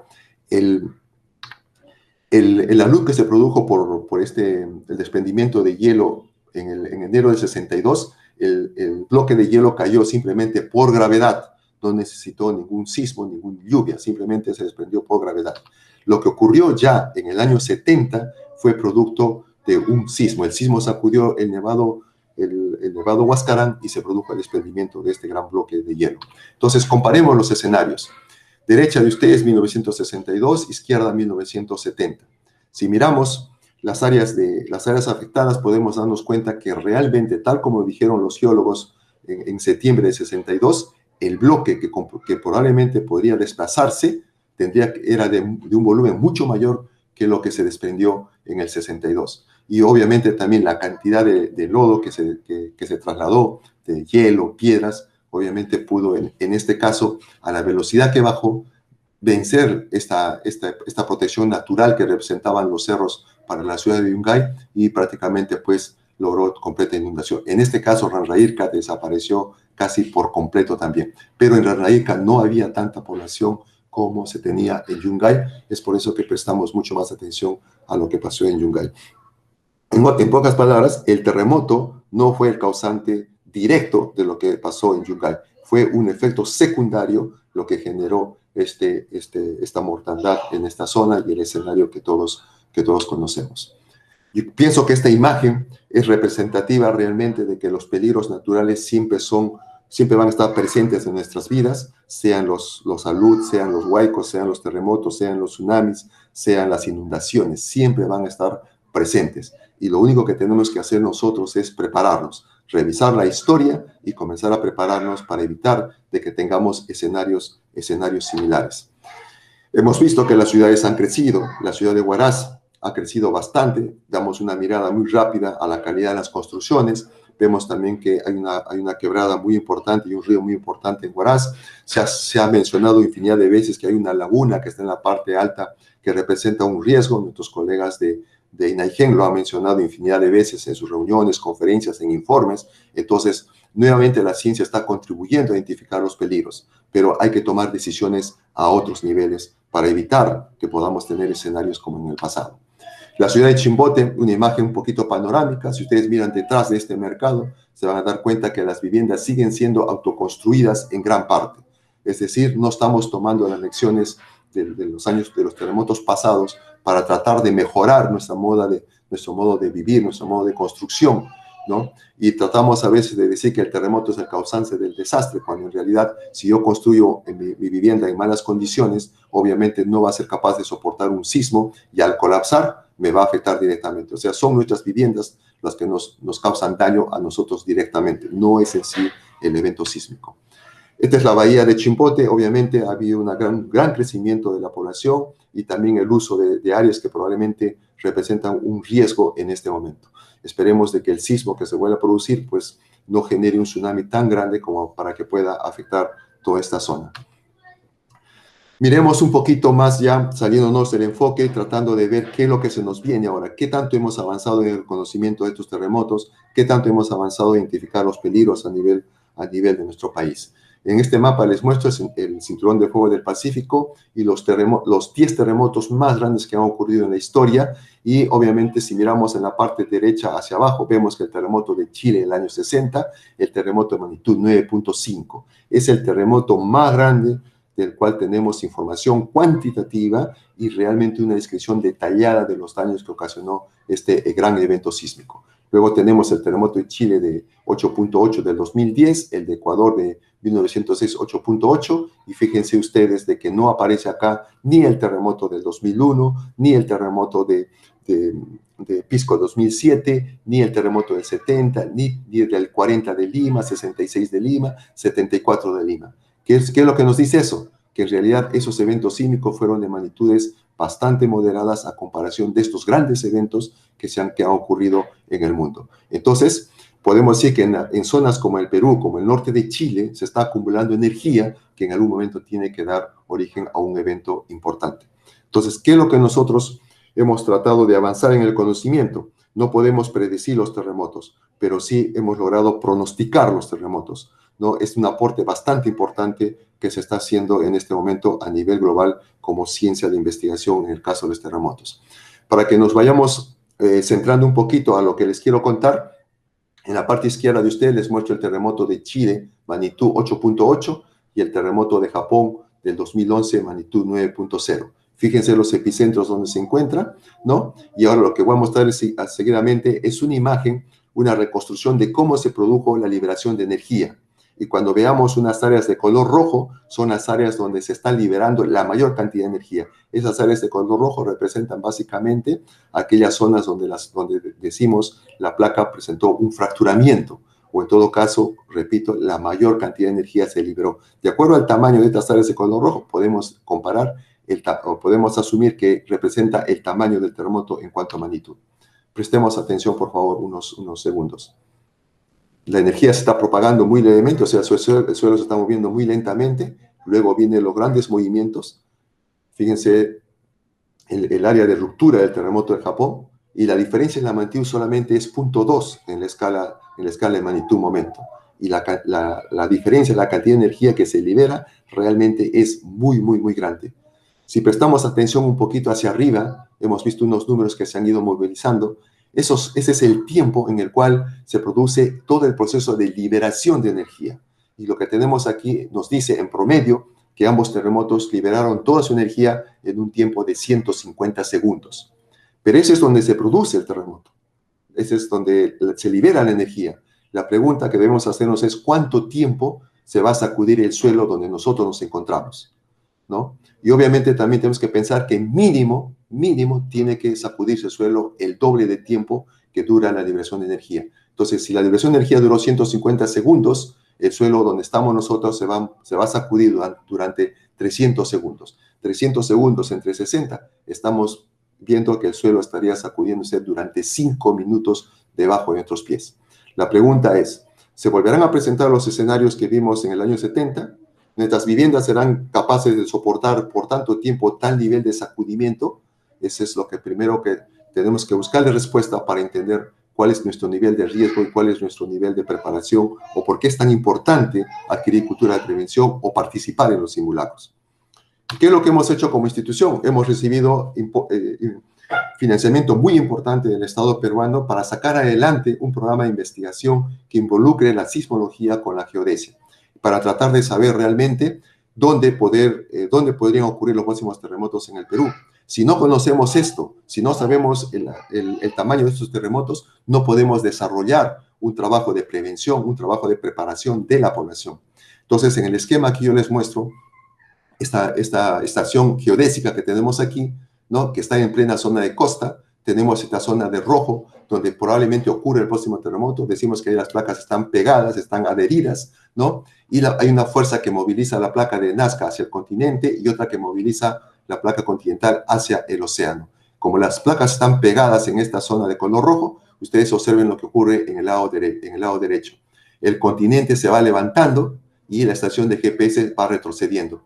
La luz que se produjo por el desprendimiento de hielo en enero del 62, el bloque de hielo cayó simplemente por gravedad, no necesitó ningún sismo, ninguna lluvia, simplemente se desprendió por gravedad. Lo que ocurrió ya en el año 70 fue producto de un sismo. El sismo sacudió el nevado Huascarán y se produjo el desprendimiento de este gran bloque de hielo. Entonces, comparemos los escenarios. Derecha de ustedes 1962, izquierda 1970. Si miramos las áreas afectadas, podemos darnos cuenta que realmente, tal como dijeron los geólogos en septiembre de 62, el bloque que probablemente podría desplazarse era de un volumen mucho mayor que lo que se desprendió en el 62. Y obviamente también la cantidad de lodo que se trasladó, de hielo, piedras, obviamente pudo, en este caso, a la velocidad que bajó, vencer esta protección natural que representaban los cerros para la ciudad de Yungay y prácticamente pues logró completa inundación. En este caso, Ranrairca desapareció casi por completo también, pero en Ranrairca no había tanta población como se tenía en Yungay, es por eso que prestamos mucho más atención a lo que pasó en Yungay. En pocas palabras, el terremoto no fue el causante directo de lo que pasó en Yungay, fue un efecto secundario lo que generó esta mortandad en esta zona y el escenario que todos conocemos. Yo pienso que esta imagen es representativa realmente de que los peligros naturales siempre van a estar presentes en nuestras vidas, sean los alud, sean los huaicos, sean los terremotos, sean los tsunamis, sean las inundaciones, siempre van a estar presentes. Y lo único que tenemos que hacer nosotros es prepararnos, revisar la historia y comenzar a prepararnos para evitar de que tengamos escenarios similares. Hemos visto que las ciudades han crecido. La ciudad de Huaraz ha crecido bastante. Damos una mirada muy rápida a la calidad de las construcciones. Vemos también que hay una quebrada muy importante y un río muy importante en Huaraz. Se ha mencionado infinidad de veces que hay una laguna que está en la parte alta que representa un riesgo. Nuestros colegas de INAIGEN lo han mencionado infinidad de veces en sus reuniones, conferencias, en informes. Entonces, nuevamente la ciencia está contribuyendo a identificar los peligros, pero hay que tomar decisiones a otros niveles para evitar que podamos tener escenarios como en el pasado. La ciudad de Chimbote, una imagen un poquito panorámica. Si ustedes miran detrás de este mercado, se van a dar cuenta que las viviendas siguen siendo autoconstruidas en gran parte. Es decir, no estamos tomando las lecciones de los terremotos pasados para tratar de mejorar nuestro modo de vivir, nuestro modo de construcción, ¿no? Y tratamos a veces de decir que el terremoto es el causante del desastre, cuando en realidad, si yo construyo mi vivienda en malas condiciones, obviamente no va a ser capaz de soportar un sismo y al colapsar me va a afectar directamente. O sea, son nuestras viviendas las que nos causan daño a nosotros directamente, no es en sí el evento sísmico. Esta es la bahía de Chimbote. Obviamente ha habido un gran crecimiento de la población y también el uso de áreas que probablemente representan un riesgo en este momento. Esperemos de que el sismo que se vuelva a producir pues no genere un tsunami tan grande como para que pueda afectar toda esta zona. Miremos un poquito más ya, saliéndonos del enfoque, tratando de ver qué es lo que se nos viene ahora, qué tanto hemos avanzado en el conocimiento de estos terremotos, qué tanto hemos avanzado en identificar los peligros a nivel de nuestro país. En este mapa les muestro el cinturón de fuego del Pacífico y los 10 terremotos más grandes que han ocurrido en la historia. Y obviamente si miramos en la parte derecha hacia abajo, vemos que el terremoto de Chile en el año 60, el terremoto de magnitud 9.5, es el terremoto más grande del cual tenemos información cuantitativa y realmente una descripción detallada de los daños que ocasionó este gran evento sísmico. Luego tenemos el terremoto de Chile de 8.8 del 2010, el de Ecuador de 1906, 8.8, y fíjense ustedes de que no aparece acá ni el terremoto del 2001, ni el terremoto de Pisco 2007, ni el terremoto del 70, ni del 40 de Lima, 66 de Lima, 74 de Lima. ¿Qué es lo que nos dice eso? Que en realidad esos eventos sísmicos fueron de magnitudes bastante moderadas a comparación de estos grandes eventos que han ocurrido en el mundo. Entonces, podemos decir que en zonas como el Perú, como el norte de Chile, se está acumulando energía que en algún momento tiene que dar origen a un evento importante. Entonces, ¿qué es lo que nosotros hemos tratado de avanzar en el conocimiento? No podemos predecir los terremotos, pero sí hemos logrado pronosticar los terremotos, ¿no? Es un aporte bastante importante que se está haciendo en este momento a nivel global como ciencia de investigación en el caso de los terremotos. Para que nos vayamos centrando un poquito a lo que les quiero contar, en la parte izquierda de ustedes les muestro el terremoto de Chile, magnitud 8.8, y el terremoto de Japón del 2011, magnitud 9.0. Fíjense los epicentros donde se encuentra, ¿no? Y ahora lo que voy a mostrar seguidamente es una imagen, una reconstrucción de cómo se produjo la liberación de energía. Y cuando veamos unas áreas de color rojo, son las áreas donde se está liberando la mayor cantidad de energía. Esas áreas de color rojo representan básicamente aquellas zonas donde decimos la placa presentó un fracturamiento, o en todo caso, repito, la mayor cantidad de energía se liberó. De acuerdo al tamaño de estas áreas de color rojo, podemos comparar o podemos asumir que representa el tamaño del terremoto en cuanto a magnitud. Prestemos atención, por favor, unos segundos. La energía se está propagando muy levemente, o sea, el suelo se está moviendo muy lentamente. Luego vienen los grandes movimientos. Fíjense el área de ruptura del terremoto de Japón, y la diferencia en la magnitud solamente es 0.2 en la escala de magnitud momento. Y la diferencia en la cantidad de energía que se libera realmente es muy, muy, muy grande. Si prestamos atención un poquito hacia arriba, hemos visto unos números que se han ido movilizando. Ese es el tiempo en el cual se produce todo el proceso de liberación de energía. Y lo que tenemos aquí nos dice en promedio que ambos terremotos liberaron toda su energía en un tiempo de 150 segundos. Pero ese es donde se produce el terremoto. Ese es donde se libera la energía. La pregunta que debemos hacernos es ¿cuánto tiempo se va a sacudir el suelo donde nosotros nos encontramos? ¿No? Y obviamente también tenemos que pensar que mínimo tiene que sacudirse el suelo el doble de tiempo que dura la liberación de energía. Entonces, si la liberación de energía duró 150 segundos, el suelo donde estamos nosotros se va a sacudir durante 300 segundos. 300 segundos entre 60, estamos viendo que el suelo estaría sacudiéndose durante 5 minutos debajo de nuestros pies. La pregunta es, ¿se volverán a presentar los escenarios que vimos en el año 70? ¿Nuestras viviendas serán capaces de soportar por tanto tiempo tal nivel de sacudimiento? Ese es lo que primero que tenemos que buscar de respuesta para entender cuál es nuestro nivel de riesgo y cuál es nuestro nivel de preparación, o por qué es tan importante adquirir cultura de prevención o participar en los simulacros. ¿Qué es lo que hemos hecho como institución? Hemos recibido financiamiento muy importante del Estado peruano para sacar adelante un programa de investigación que involucre la sismología con la geodesia, para tratar de saber realmente dónde podrían ocurrir los próximos terremotos en el Perú. Si no conocemos esto, si no sabemos el tamaño de estos terremotos, no podemos desarrollar un trabajo de prevención, un trabajo de preparación de la población. Entonces, en el esquema que yo les muestro, esta estación geodésica que tenemos aquí, ¿no?, que está en plena zona de costa, tenemos esta zona de rojo, donde probablemente ocurre el próximo terremoto. Decimos que ahí las placas están pegadas, están adheridas, ¿no? Y hay una fuerza que moviliza la placa de Nazca hacia el continente y otra que moviliza la placa continental hacia el océano. Como las placas están pegadas en esta zona de color rojo, ustedes observen lo que ocurre en el lado derecho. El continente se va levantando y la estación de GPS va retrocediendo.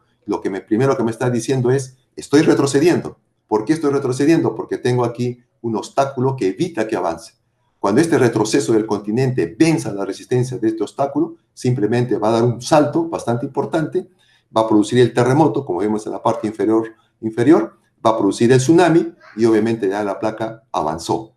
Primero que me está diciendo es, estoy retrocediendo. ¿Por qué estoy retrocediendo? Porque tengo aquí un obstáculo que evita que avance. Cuando este retroceso del continente venza la resistencia de este obstáculo, simplemente va a dar un salto bastante importante, va a producir el terremoto, como vemos en la parte inferior, va a producir el tsunami y obviamente ya la placa avanzó.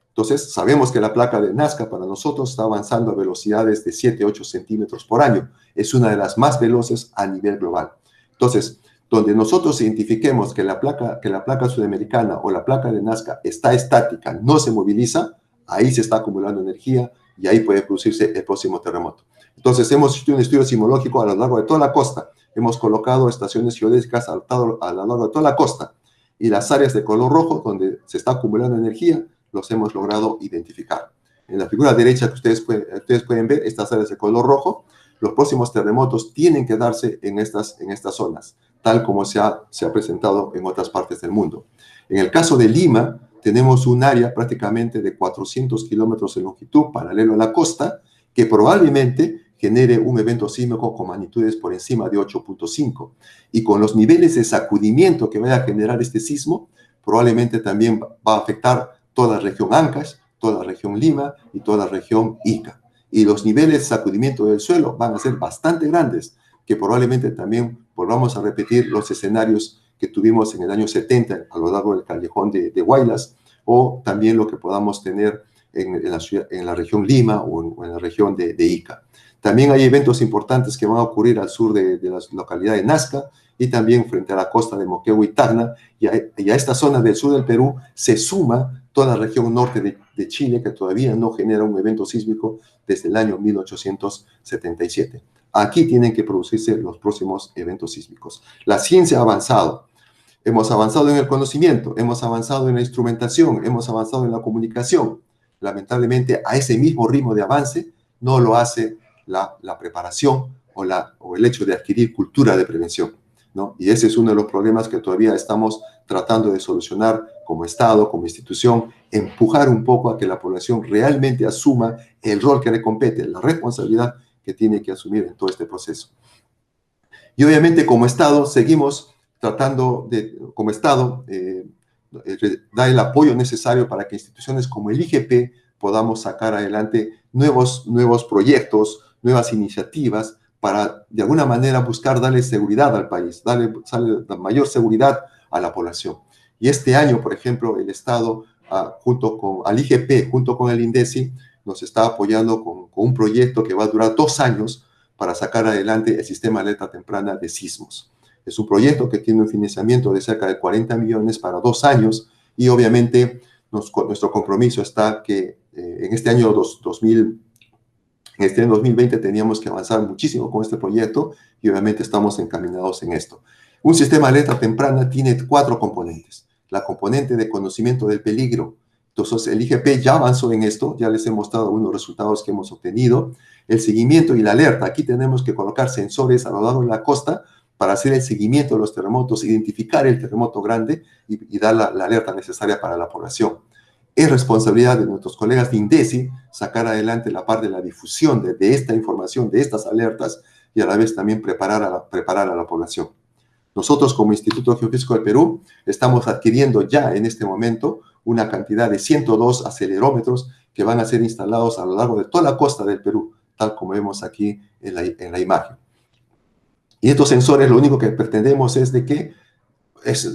Entonces, sabemos que la placa de Nazca para nosotros está avanzando a velocidades de 7-8 centímetros por año. Es una de las más veloces a nivel global. Entonces, donde nosotros identifiquemos que la placa sudamericana o la placa de Nazca está estática, no se moviliza, ahí se está acumulando energía y ahí puede producirse el próximo terremoto. Entonces, hemos hecho un estudio sismológico a lo largo de toda la costa. Hemos colocado estaciones geodésicas a lo largo de toda la costa. Y las áreas de color rojo, donde se está acumulando energía, los hemos logrado identificar. En la figura derecha que ustedes pueden ver, estas áreas de color rojo, los próximos terremotos tienen que darse en estas zonas, tal como se ha presentado en otras partes del mundo. En el caso de Lima, tenemos un área prácticamente de 400 kilómetros de longitud, paralelo a la costa, que probablemente genere un evento sísmico con magnitudes por encima de 8.5. Y con los niveles de sacudimiento que vaya a generar este sismo, probablemente también va a afectar toda la región Ancash, toda la región Lima y toda la región Ica. Y los niveles de sacudimiento del suelo van a ser bastante grandes, que probablemente también volvamos a repetir los escenarios que tuvimos en el año 70 a lo largo del callejón de Huaylas, o también lo que podamos tener en la región Lima o en la región de Ica. También hay eventos importantes que van a ocurrir al sur de la localidad de Nazca y también frente a la costa de Moquegua y Tacna, y a esta zona del sur del Perú se suma toda la región norte de Chile, que todavía no genera un evento sísmico desde el año 1877. Aquí tienen que producirse los próximos eventos sísmicos. La ciencia ha avanzado. Hemos avanzado en el conocimiento, hemos avanzado en la instrumentación, hemos avanzado en la comunicación. Lamentablemente, a ese mismo ritmo de avance no lo hace la preparación o el hecho de adquirir cultura de prevención, ¿no? Y ese es uno de los problemas que todavía estamos tratando de solucionar como Estado, como institución, empujar un poco a que la población realmente asuma el rol que le compete, la responsabilidad que tiene que asumir en todo este proceso. Y obviamente como Estado seguimos tratando de, como Estado, dar el apoyo necesario para que instituciones como el IGP podamos sacar adelante nuevos proyectos, nuevas iniciativas para, de alguna manera, buscar darle seguridad al país, darle mayor seguridad a la población. Y este año, por ejemplo, el Estado, al IGP, junto con el INDECI, nos está apoyando con un proyecto que va a durar 2 años para sacar adelante el sistema de alerta temprana de sismos. Es un proyecto que tiene un financiamiento de cerca de 40 millones para 2 años y obviamente nuestro compromiso está que en este año 2020 teníamos que avanzar muchísimo con este proyecto y obviamente estamos encaminados en esto. Un sistema de alerta temprana tiene 4 componentes. La componente de conocimiento del peligro. Entonces, el IGP ya avanzó en esto, ya les he mostrado algunos resultados que hemos obtenido. El seguimiento y la alerta. Aquí tenemos que colocar sensores a lo largo de la costa para hacer el seguimiento de los terremotos, identificar el terremoto grande y dar la alerta necesaria para la población. Es responsabilidad de nuestros colegas de INDECI sacar adelante la parte de la difusión de esta información, de estas alertas, y a la vez también preparar a la población. Nosotros, como Instituto Geofísico del Perú, estamos adquiriendo ya en este momento una cantidad de 102 acelerómetros que van a ser instalados a lo largo de toda la costa del Perú, tal como vemos aquí en la imagen. Y estos sensores lo único que pretendemos es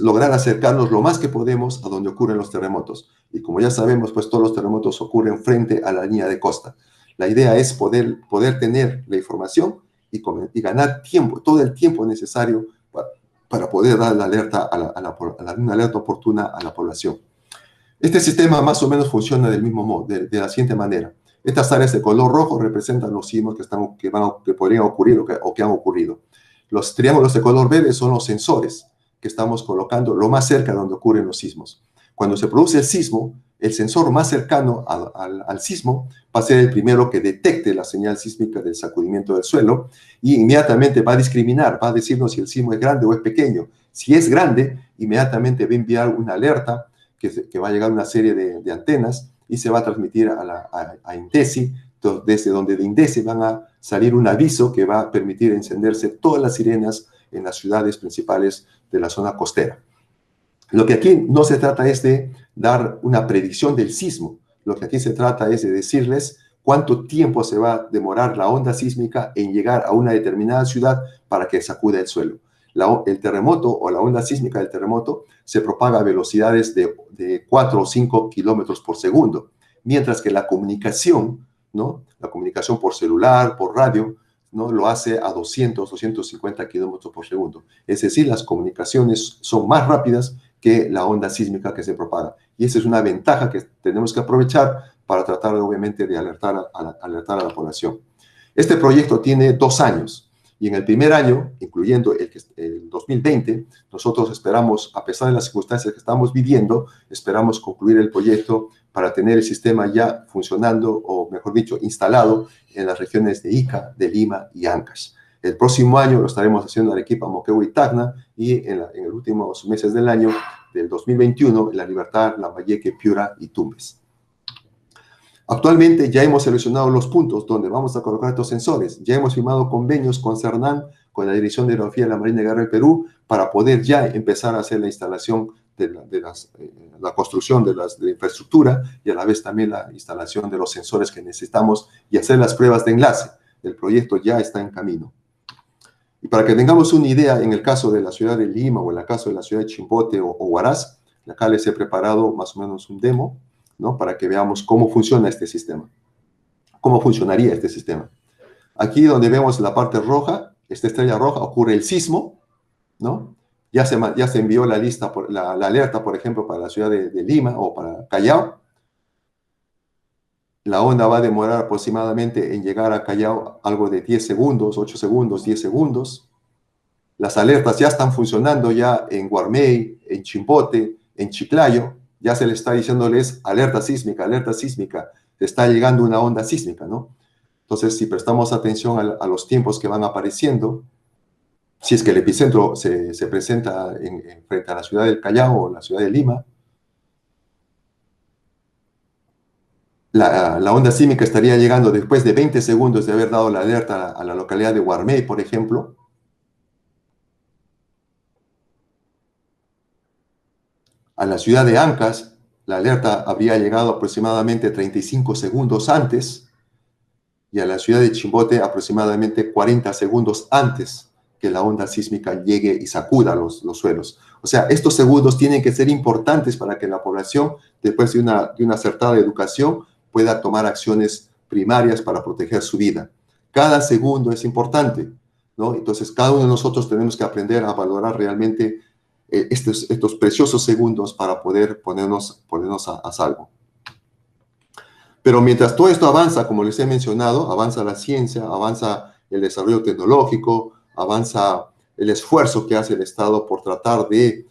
lograr acercarnos lo más que podemos a donde ocurren los terremotos. Y como ya sabemos, pues todos los terremotos ocurren frente a la línea de costa. La idea es poder tener la información y ganar tiempo, todo el tiempo necesario para poder dar la alerta una alerta oportuna a la población. Este sistema más o menos funciona del mismo modo, de la siguiente manera. Estas áreas de color rojo representan los sismos que podrían ocurrir o que han ocurrido. Los triángulos de color verde son los sensores que estamos colocando lo más cerca de donde ocurren los sismos. Cuando se produce el sismo, el sensor más cercano al sismo va a ser el primero que detecte la señal sísmica del sacudimiento del suelo y inmediatamente va a discriminar, va a decirnos si el sismo es grande o es pequeño. Si es grande, inmediatamente va a enviar una alerta que va a llegar a una serie de antenas y se va a transmitir a INDECI, desde donde de INDECI van a salir un aviso que va a permitir encenderse todas las sirenas en las ciudades principales de la zona costera. Lo que aquí no se trata es de dar una predicción del sismo. Lo que aquí se trata es de decirles cuánto tiempo se va a demorar la onda sísmica en llegar a una determinada ciudad para que sacuda el suelo. El terremoto o la onda sísmica del terremoto se propaga a velocidades de 4 o 5 kilómetros por segundo, mientras que la comunicación, ¿no? La comunicación por celular, por radio, ¿no? Lo hace a 200, 250 kilómetros por segundo. Es decir, las comunicaciones son más rápidas que la onda sísmica que se propaga. Y esa es una ventaja que tenemos que aprovechar para tratar, obviamente, de alertar a la población. Este proyecto tiene 2 años. Y en el primer año, incluyendo el 2020, nosotros esperamos, a pesar de las circunstancias que estamos viviendo, esperamos concluir el proyecto para tener el sistema ya funcionando, o mejor dicho, instalado en las regiones de Ica, de Lima y Ancash. El próximo año lo estaremos haciendo en Arequipa, Moquegua y Tacna, y en los últimos meses del año, del 2021, en La Libertad, Lambayeque, Piura y Tumbes. Actualmente ya hemos seleccionado los puntos donde vamos a colocar estos sensores. Ya hemos firmado convenios con CERNAN, con la Dirección de Hidrografía de la Marina de Guerra del Perú, para poder ya empezar a hacer la instalación la construcción de la infraestructura y a la vez también la instalación de los sensores que necesitamos y hacer las pruebas de enlace. El proyecto ya está en camino. Y para que tengamos una idea, en el caso de la ciudad de Lima o en el caso de la ciudad de Chimbote o Huaraz, acá les he preparado más o menos un demo, ¿no? Para que veamos cómo funciona este sistema, cómo funcionaría este sistema. Aquí donde vemos la parte roja, esta estrella roja, ocurre el sismo, ¿no? Ya se envió la lista, la alerta, por ejemplo, para la ciudad de Lima o para Callao. La onda va a demorar aproximadamente en llegar a Callao algo de 10 segundos, 8 segundos, 10 segundos. Las alertas ya están funcionando ya en Guarmey, en Chimbote, en Chiclayo. Ya se le está diciéndoles alerta sísmica, te está llegando una onda sísmica, ¿no? Entonces, si prestamos atención a los tiempos que van apareciendo, si es que el epicentro se presenta frente a la ciudad del Callao o la ciudad de Lima, la onda sísmica estaría llegando después de 20 segundos de haber dado la alerta a la localidad de Guarmey, por ejemplo. A la ciudad de Ancash, la alerta habría llegado aproximadamente 35 segundos antes, y a la ciudad de Chimbote aproximadamente 40 segundos antes que la onda sísmica llegue y sacuda los suelos. O sea, estos segundos tienen que ser importantes para que la población, después de una acertada educación, pueda tomar acciones primarias para proteger su vida. Cada segundo es importante, ¿no? Entonces, cada uno de nosotros tenemos que aprender a valorar realmente estos preciosos segundos para poder ponernos a salvo. Pero mientras todo esto avanza, como les he mencionado, avanza la ciencia, avanza el desarrollo tecnológico, avanza el esfuerzo que hace el Estado por tratar de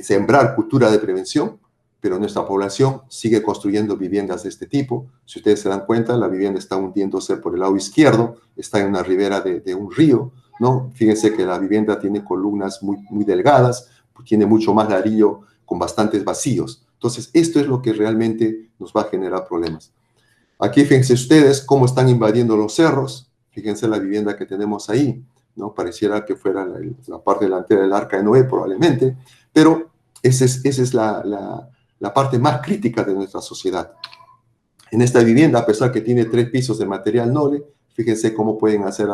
sembrar cultura de prevención, pero nuestra población sigue construyendo viviendas de este tipo. Si ustedes se dan cuenta, la vivienda está hundiéndose por el lado izquierdo, está en una ribera de un río, ¿no? Fíjense que la vivienda tiene columnas muy delgadas, tiene mucho más ladrillo con bastantes vacíos. Entonces, esto es lo que realmente nos va a generar problemas. Aquí fíjense ustedes cómo están invadiendo los cerros. Fíjense la vivienda que tenemos ahí, ¿no? Pareciera que fuera la parte delantera del Arca de Noé, probablemente, pero esa es la parte más crítica de nuestra sociedad. En esta vivienda, a pesar que tiene 3 pisos de material noble, fíjense cómo pueden hacer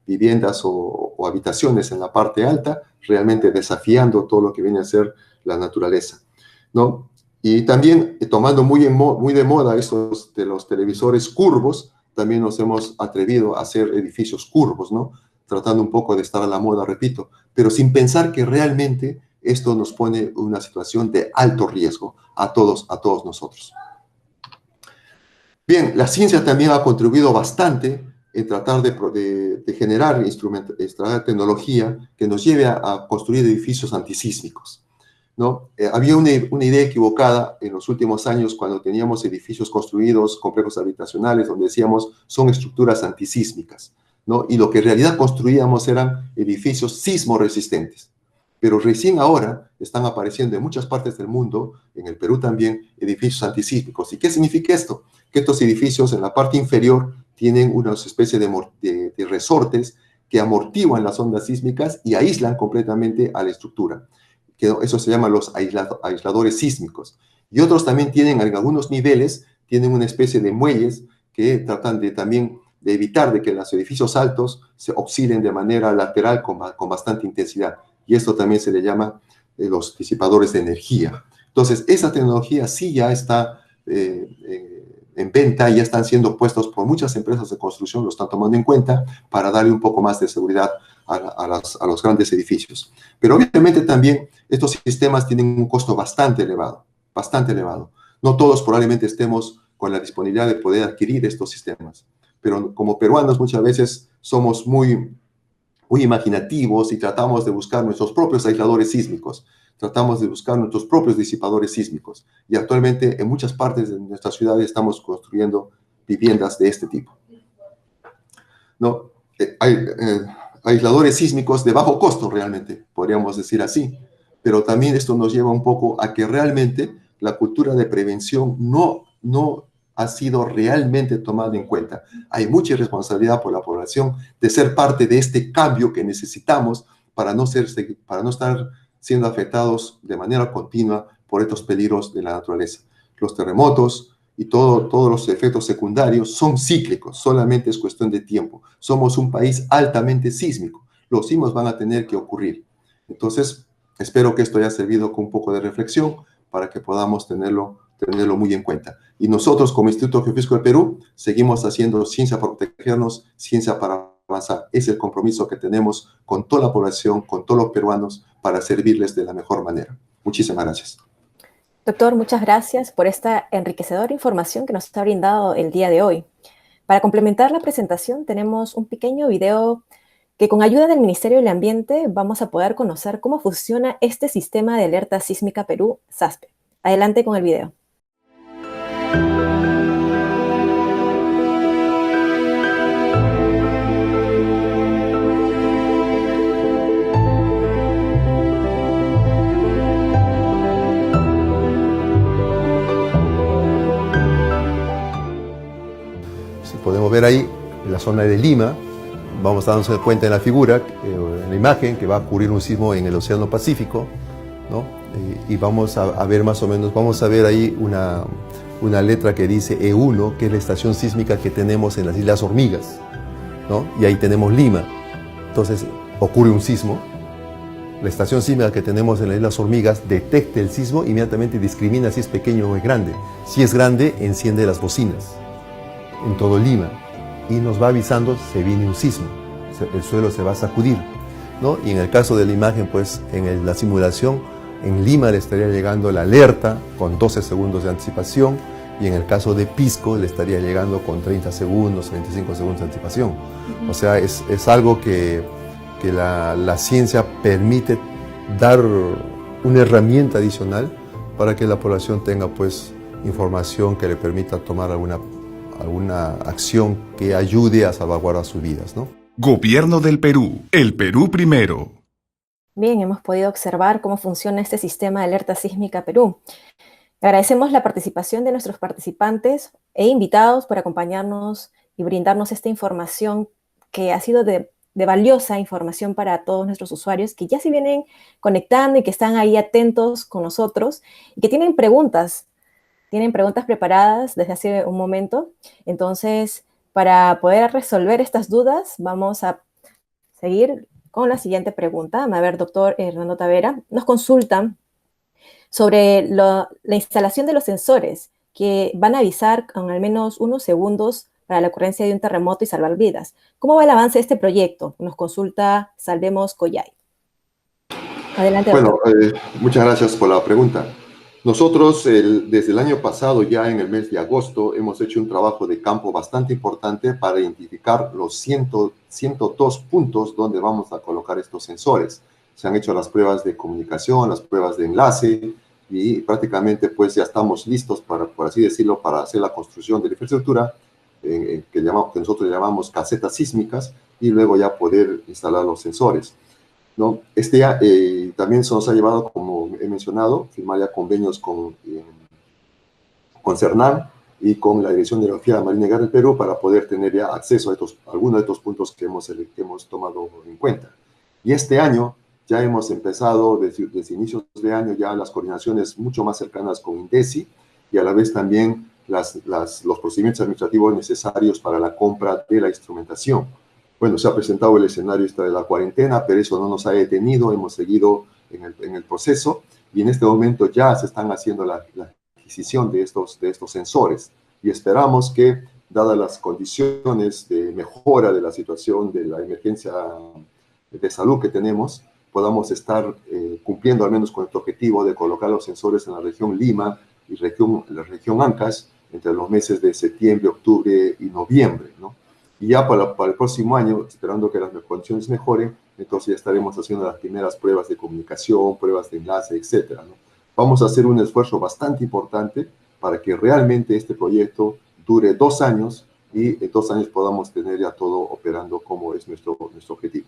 viviendas o habitaciones en la parte alta, realmente desafiando todo lo que viene a ser la naturaleza, ¿no? Y también, tomando muy de moda estos de los televisores curvos, también nos hemos atrevido a hacer edificios curvos, ¿no? Tratando un poco de estar a la moda, repito, pero sin pensar que realmente esto nos pone en una situación de alto riesgo a todos nosotros. Bien, la ciencia también ha contribuido bastante en tratar de generar tecnología que nos lleve a construir edificios antisísmicos, ¿no? Había una idea equivocada en los últimos años cuando teníamos edificios construidos, complejos habitacionales, donde decíamos son estructuras antisísmicas, ¿no? Y lo que en realidad construíamos eran edificios sismoresistentes. Pero recién ahora están apareciendo en muchas partes del mundo, en el Perú también, edificios antisísmicos. ¿Y qué significa esto? Que estos edificios en la parte inferior tienen una especie de resortes que amortiguan las ondas sísmicas y aíslan completamente a la estructura. Eso se llama los aisladores sísmicos. Y otros también tienen, en algunos niveles, tienen una especie de muelles que tratan también de evitar de que los edificios altos se oscilen de manera lateral con bastante intensidad. Y esto también se le llama los disipadores de energía. Entonces, esa tecnología sí ya está en venta, ya están siendo puestos por muchas empresas de construcción, lo están tomando en cuenta para darle un poco más de seguridad a los grandes edificios. Pero obviamente también estos sistemas tienen un costo bastante elevado, bastante elevado. No todos probablemente estemos con la disponibilidad de poder adquirir estos sistemas. Pero como peruanos muchas veces somos muy imaginativos y tratamos de buscar nuestros propios aisladores sísmicos, tratamos de buscar nuestros propios disipadores sísmicos. Y actualmente en muchas partes de nuestra ciudad estamos construyendo viviendas de este tipo, ¿no? Hay aisladores sísmicos de bajo costo realmente, podríamos decir así, pero también esto nos lleva un poco a que realmente la cultura de prevención no ha sido realmente tomada en cuenta. Hay mucha irresponsabilidad por la población de ser parte de este cambio que necesitamos para no estar siendo afectados de manera continua por estos peligros de la naturaleza. Los terremotos y todos los efectos secundarios son cíclicos, solamente es cuestión de tiempo. Somos un país altamente sísmico. Los sismos van a tener que ocurrir. Entonces, espero que esto haya servido con un poco de reflexión para que podamos tenerlo muy en cuenta. Y nosotros, como Instituto Geofísico del Perú, seguimos haciendo ciencia para protegernos, ciencia para avanzar. Es el compromiso que tenemos con toda la población, con todos los peruanos, para servirles de la mejor manera. Muchísimas gracias. Doctor, muchas gracias por esta enriquecedora información que nos ha brindado el día de hoy. Para complementar la presentación, tenemos un pequeño video que con ayuda del Ministerio del Ambiente vamos a poder conocer cómo funciona este sistema de alerta sísmica Perú, SASPE. Adelante con el video. Podemos ver ahí en la zona de Lima, vamos a darnos cuenta en la figura, en la imagen, que va a ocurrir un sismo en el Océano Pacífico, ¿no? Y vamos a ver más o menos, vamos a ver ahí una letra que dice E1, que es la estación sísmica que tenemos en las Islas Hormigas, ¿no? Y ahí tenemos Lima. Entonces ocurre un sismo, la estación sísmica que tenemos en las Islas Hormigas detecta el sismo, inmediatamente discrimina si es pequeño o es grande. Si es grande, enciende las bocinas en todo Lima y nos va avisando se viene un sismo, el suelo se va a sacudir, ¿no? Y en el caso de la imagen, pues en la simulación, en Lima le estaría llegando la alerta con 12 segundos de anticipación, y en el caso de Pisco le estaría llegando con 30 segundos, 25 segundos de anticipación. O sea, es algo que la ciencia permite dar una herramienta adicional para que la población tenga pues información que le permita tomar alguna acción que ayude a salvaguardar sus vidas, ¿no? Gobierno del Perú. El Perú primero. Bien, hemos podido observar cómo funciona este sistema de alerta sísmica Perú. Agradecemos la participación de nuestros participantes e invitados por acompañarnos y brindarnos esta información que ha sido de valiosa información para todos nuestros usuarios que ya se vienen conectando y que están ahí atentos con nosotros y que tienen preguntas preparadas desde hace un momento. Entonces, para poder resolver estas dudas, vamos a seguir con la siguiente pregunta. A ver, doctor Hernando Tavera, nos consultan sobre la instalación de los sensores que van a avisar con al menos unos segundos para la ocurrencia de un terremoto y salvar vidas. ¿Cómo va el avance de este proyecto? Nos consulta Salvemos Collay. Adelante, doctor. Bueno, muchas gracias por la pregunta. Nosotros desde el año pasado, ya en el mes de agosto, hemos hecho un trabajo de campo bastante importante para identificar los 102 puntos donde vamos a colocar estos sensores. Se han hecho las pruebas de comunicación, las pruebas de enlace, y prácticamente pues ya estamos listos para, por así decirlo, para hacer la construcción de la infraestructura que nosotros llamamos casetas sísmicas, y luego ya poder instalar los sensores, ¿no? También se nos ha llevado, como he mencionado, firmar ya convenios con CERNAM y con la Dirección de Geología Marina y Guerra del Perú para poder tener ya acceso a algunos de estos puntos que hemos tomado en cuenta. Y este año ya hemos empezado, desde inicios de año, ya las coordinaciones mucho más cercanas con INDECI, y a la vez también los procedimientos administrativos necesarios para la compra de la instrumentación. Bueno, se ha presentado el escenario de la cuarentena, pero eso no nos ha detenido, hemos seguido en el proceso, y en este momento ya se están haciendo la adquisición de estos sensores, y esperamos que, dadas las condiciones de mejora de la situación de la emergencia de salud que tenemos, podamos estar cumpliendo al menos con nuestro objetivo de colocar los sensores en la región Lima y la región Ancash entre los meses de septiembre, octubre y noviembre, ¿no? Y ya para el próximo año, esperando que las condiciones mejoren, entonces ya estaremos haciendo las primeras pruebas de comunicación, pruebas de enlace, etcétera, ¿no? Vamos a hacer un esfuerzo bastante importante para que realmente este proyecto dure 2 años y en 2 años podamos tener ya todo operando como es nuestro objetivo.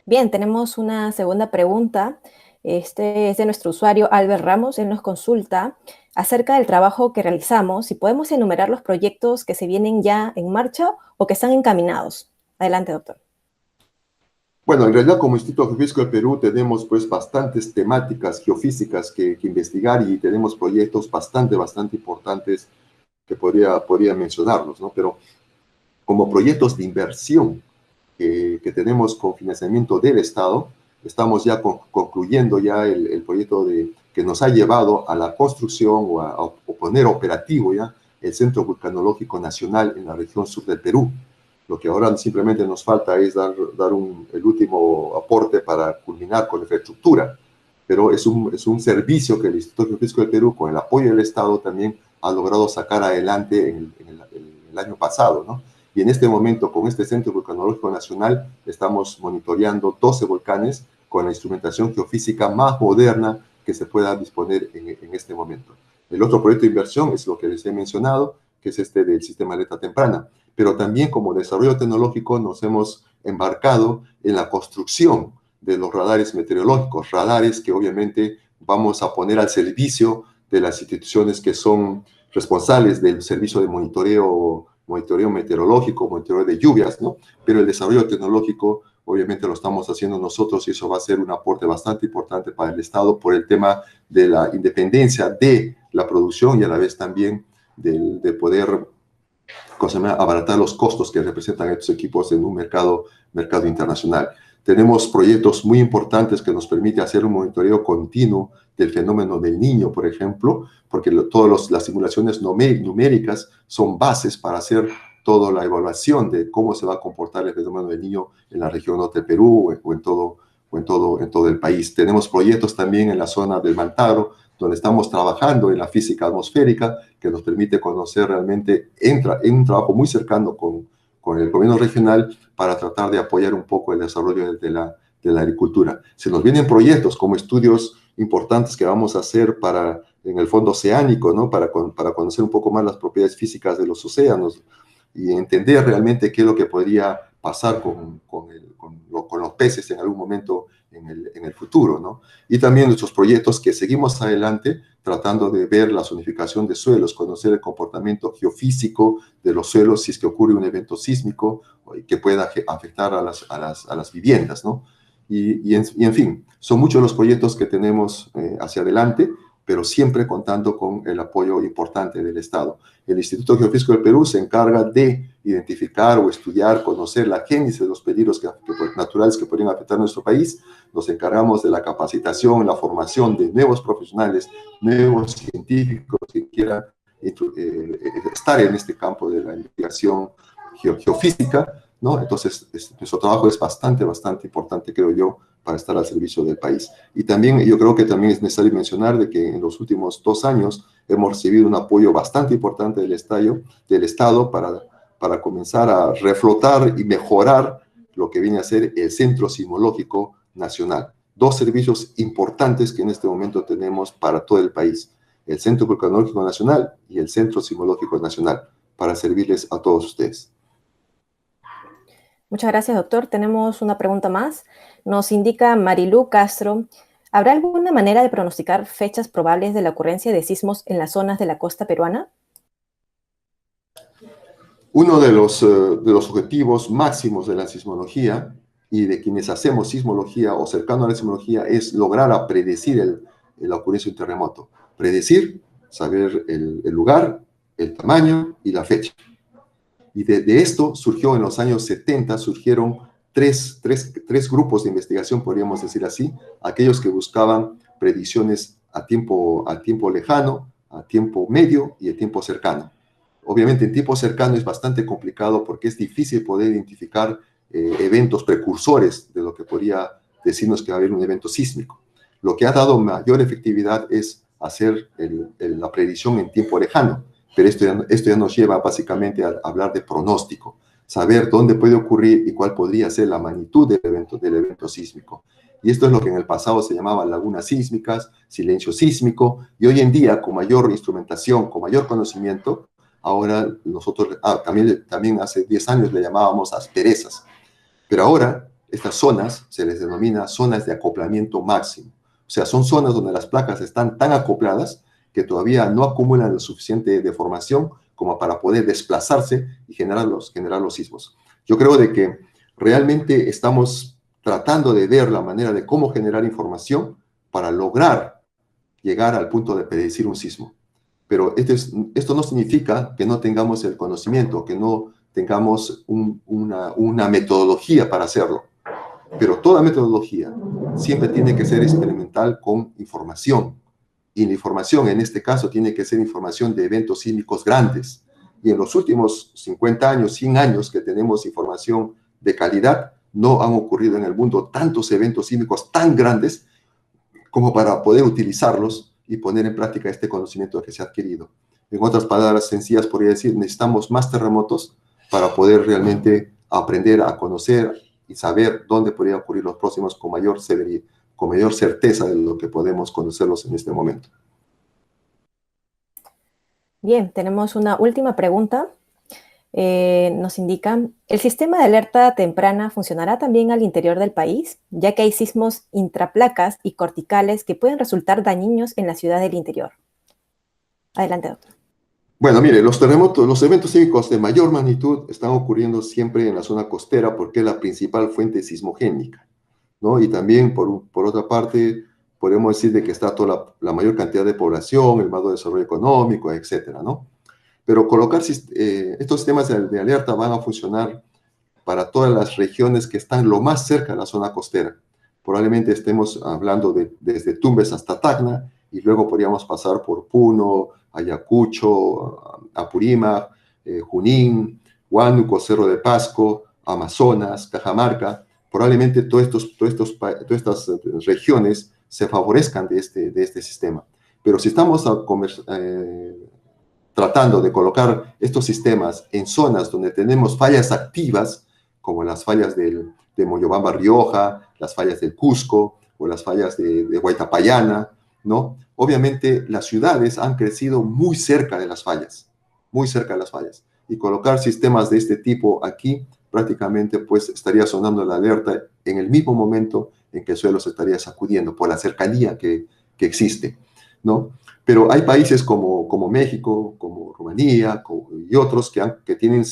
Bien, tenemos una segunda pregunta. Este es de nuestro usuario Albert Ramos. Él nos consulta acerca del trabajo que realizamos, si podemos enumerar los proyectos que se vienen ya en marcha o que están encaminados. Adelante, doctor. Bueno, en realidad como Instituto Geofísico del Perú tenemos pues bastantes temáticas geofísicas que investigar y tenemos proyectos bastante importantes que podría mencionarlos, ¿no? Pero como proyectos de inversión que tenemos con financiamiento del Estado, estamos ya concluyendo ya el proyecto que nos ha llevado a la construcción o poner operativo ya el Centro Vulcanológico Nacional en la región sur del Perú. Lo que ahora simplemente nos falta es dar el último aporte para culminar con la infraestructura, pero es un servicio que el Instituto Geofísico del Perú, con el apoyo del Estado, también ha logrado sacar adelante en el año pasado, ¿no? Y en este momento, con este Centro Vulcanológico Nacional, estamos monitoreando 12 volcanes con la instrumentación geofísica más moderna que se pueda disponer en este momento. El otro proyecto de inversión es lo que les he mencionado, que es este del sistema de alerta temprana. Pero también como desarrollo tecnológico nos hemos embarcado en la construcción de los radares meteorológicos, radares que obviamente vamos a poner al servicio de las instituciones que son responsables del servicio de monitoreo meteorológico, monitoreo de lluvias, ¿no? Pero el desarrollo tecnológico obviamente lo estamos haciendo nosotros y eso va a ser un aporte bastante importante para el Estado por el tema de la independencia de la producción y a la vez también de poder abaratar los costos que representan estos equipos en un mercado internacional. Tenemos proyectos muy importantes que nos permiten hacer un monitoreo continuo del fenómeno del Niño, por ejemplo, porque todas las simulaciones numéricas son bases para hacer toda la evaluación de cómo se va a comportar el fenómeno del Niño en la región norte del Perú o en todo el país. Tenemos proyectos también en la zona del Mantaro, donde estamos trabajando en la física atmosférica, que nos permite conocer realmente, entra en un trabajo muy cercano con el gobierno regional para tratar de apoyar un poco el desarrollo de la agricultura. Se nos vienen proyectos como estudios importantes que vamos a hacer en el fondo oceánico, ¿no? Para conocer un poco más las propiedades físicas de los océanos y entender realmente qué es lo que podría pasar con los peces en algún momento en el futuro, ¿no? Y también nuestros proyectos que seguimos adelante tratando de ver la zonificación de suelos, conocer el comportamiento geofísico de los suelos si es que ocurre un evento sísmico que pueda afectar a las viviendas, ¿no? Y en fin, son muchos los proyectos que tenemos hacia adelante, pero siempre contando con el apoyo importante del Estado. El Instituto Geofísico del Perú se encarga de identificar o estudiar, conocer la génesis de los peligros naturales que podrían afectar a nuestro país. Nos encargamos de la capacitación, la formación de nuevos profesionales, nuevos científicos que quieran estar en este campo de la investigación geofísica, ¿no? Entonces, nuestro trabajo es bastante importante, creo yo, para estar al servicio del país. Y también, yo creo que también es necesario mencionar de que en los últimos 2 años hemos recibido un apoyo bastante importante del Estado para comenzar a reflotar y mejorar lo que viene a ser el Centro Sismológico Nacional. 2 servicios importantes que en este momento tenemos para todo el país. El Centro Vulcanológico Nacional y el Centro Sismológico Nacional, para servirles a todos ustedes. Muchas gracias, doctor. Tenemos una pregunta más. Nos indica Marilú Castro, ¿habrá alguna manera de pronosticar fechas probables de la ocurrencia de sismos en las zonas de la costa peruana? Uno de los objetivos máximos de la sismología y de quienes hacemos sismología o cercano a la sismología es lograr predecir la ocurrencia de un terremoto. Predecir, saber el lugar, el tamaño y la fecha. Y de esto surgió en los años 70, surgieron tres grupos de investigación, podríamos decir así, aquellos que buscaban predicciones a tiempo lejano, a tiempo medio y a tiempo cercano. Obviamente en tiempo cercano es bastante complicado porque es difícil poder identificar eventos precursores de lo que podría decirnos que va a haber un evento sísmico. Lo que ha dado mayor efectividad es hacer la predicción en tiempo lejano, pero esto ya nos lleva básicamente a hablar de pronóstico, saber dónde puede ocurrir y cuál podría ser la magnitud del evento sísmico. Y esto es lo que en el pasado se llamaba lagunas sísmicas, silencio sísmico, y hoy en día, con mayor instrumentación, con mayor conocimiento, ahora nosotros, también hace 10 años le llamábamos asperezas, pero ahora estas zonas se les denomina zonas de acoplamiento máximo. O sea, son zonas donde las placas están tan acopladas que todavía no acumulan la suficiente deformación como para poder desplazarse y generar los sismos. Yo creo de que realmente estamos tratando de ver la manera de cómo generar información para lograr llegar al punto de predecir un sismo. Pero esto no significa que no tengamos el conocimiento, que no tengamos una metodología para hacerlo. Pero toda metodología siempre tiene que ser experimental con información. Y la información, en este caso, tiene que ser información de eventos sísmicos grandes. Y en los últimos 50 años, 100 años que tenemos información de calidad, no han ocurrido en el mundo tantos eventos sísmicos tan grandes como para poder utilizarlos y poner en práctica este conocimiento que se ha adquirido. En otras palabras sencillas, podría decir, necesitamos más terremotos para poder realmente aprender a conocer y saber dónde podrían ocurrir los próximos con mayor severidad, con mayor certeza de lo que podemos conocerlos en este momento. Bien, tenemos una última pregunta. Nos indican, ¿el sistema de alerta temprana funcionará también al interior del país? Ya que hay sismos intraplacas y corticales que pueden resultar dañinos en la ciudad del interior. Adelante, doctor. Bueno, mire, los eventos sísmicos de mayor magnitud están ocurriendo siempre en la zona costera porque es la principal fuente sismogénica, ¿no? Y también, por otra parte, podemos decir de que está toda la mayor cantidad de población, el mayor desarrollo económico, etcétera, ¿no? Pero colocar estos sistemas de alerta van a funcionar para todas las regiones que están lo más cerca de la zona costera. Probablemente estemos hablando desde Tumbes hasta Tacna, y luego podríamos pasar por Puno, Ayacucho, Apurímac, Junín, Huánuco, Cerro de Pasco, Amazonas, Cajamarca. Probablemente todas estas regiones se favorezcan de este sistema. Pero si estamos tratando de colocar estos sistemas en zonas donde tenemos fallas activas, como las fallas de Moyobamba, Rioja, las fallas del Cusco o las fallas de Huaytapallana, ¿no? Obviamente las ciudades han crecido muy cerca de las fallas, y colocar sistemas de este tipo aquí prácticamente pues estaría sonando la alerta en el mismo momento en que el suelo se estaría sacudiendo por la cercanía que existe, ¿no? Pero hay países como México, como Rumanía y otros que tienen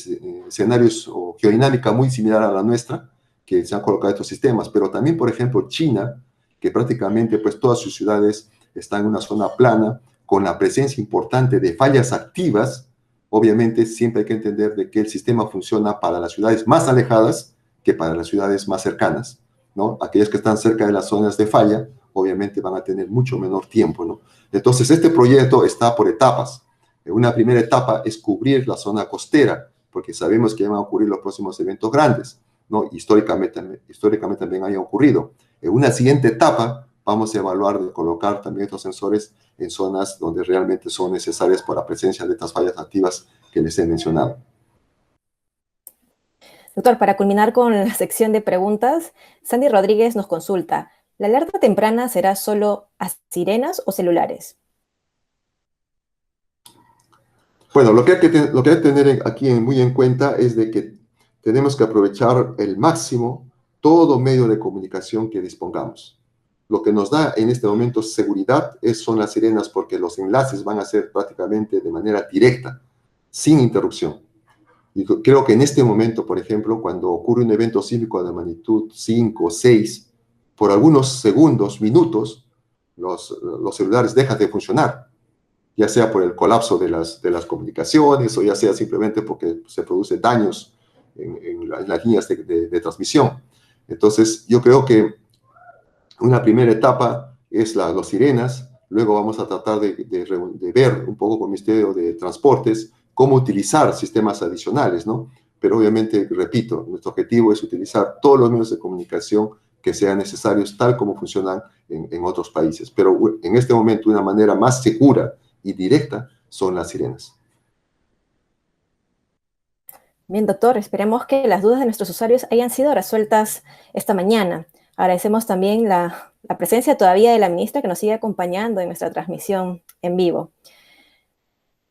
escenarios o geodinámica muy similar a la nuestra, que se han colocado estos sistemas, pero también, por ejemplo, China, que prácticamente pues todas sus ciudades están en una zona plana, con la presencia importante de fallas activas. Obviamente siempre hay que entender de que el sistema funciona para las ciudades más alejadas que para las ciudades más cercanas, ¿no? Aquellas que están cerca de las zonas de falla, obviamente van a tener mucho menor tiempo, ¿no? Entonces, este proyecto está por etapas. Una primera etapa es cubrir la zona costera, porque sabemos que van a ocurrir los próximos eventos grandes, ¿no? Históricamente también hayan ocurrido. En una siguiente etapa, vamos a evaluar de colocar también estos sensores en zonas donde realmente son necesarias por la presencia de estas fallas activas que les he mencionado. Doctor, para culminar con la sección de preguntas, Sandy Rodríguez nos consulta, ¿la alerta temprana será solo a sirenas o celulares? Bueno, lo que hay que tener aquí muy en cuenta es de que tenemos que aprovechar el máximo todo medio de comunicación que dispongamos. Lo que nos da en este momento seguridad son las sirenas, porque los enlaces van a ser prácticamente de manera directa, sin interrupción. Y creo que en este momento, por ejemplo, cuando ocurre un evento sísmico de magnitud 5 o 6, por algunos segundos, minutos, los celulares dejan de funcionar, ya sea por el colapso de las comunicaciones o ya sea simplemente porque se producen daños en las líneas de transmisión. Entonces, yo creo que una primera etapa es las sirenas, luego vamos a tratar de ver un poco con el Ministerio de Transportes cómo utilizar sistemas adicionales, ¿no? Pero obviamente, repito, nuestro objetivo es utilizar todos los medios de comunicación que sean necesarios, tal como funcionan en otros países. Pero en este momento una manera más segura y directa son las sirenas. Bien, doctor, esperemos que las dudas de nuestros usuarios hayan sido resueltas esta mañana. Agradecemos también la presencia todavía de la ministra que nos sigue acompañando en nuestra transmisión en vivo.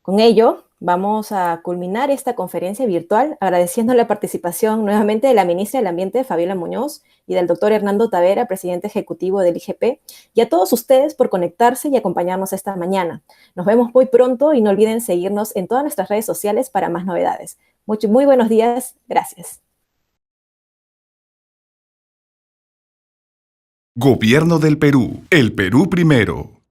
Con ello, vamos a culminar esta conferencia virtual agradeciendo la participación nuevamente de la ministra del Ambiente, Fabiola Muñoz, y del doctor Hernando Tavera, presidente ejecutivo del IGP, y a todos ustedes por conectarse y acompañarnos esta mañana. Nos vemos muy pronto y no olviden seguirnos en todas nuestras redes sociales para más novedades. Muy buenos días. Gracias. Gobierno del Perú. El Perú primero.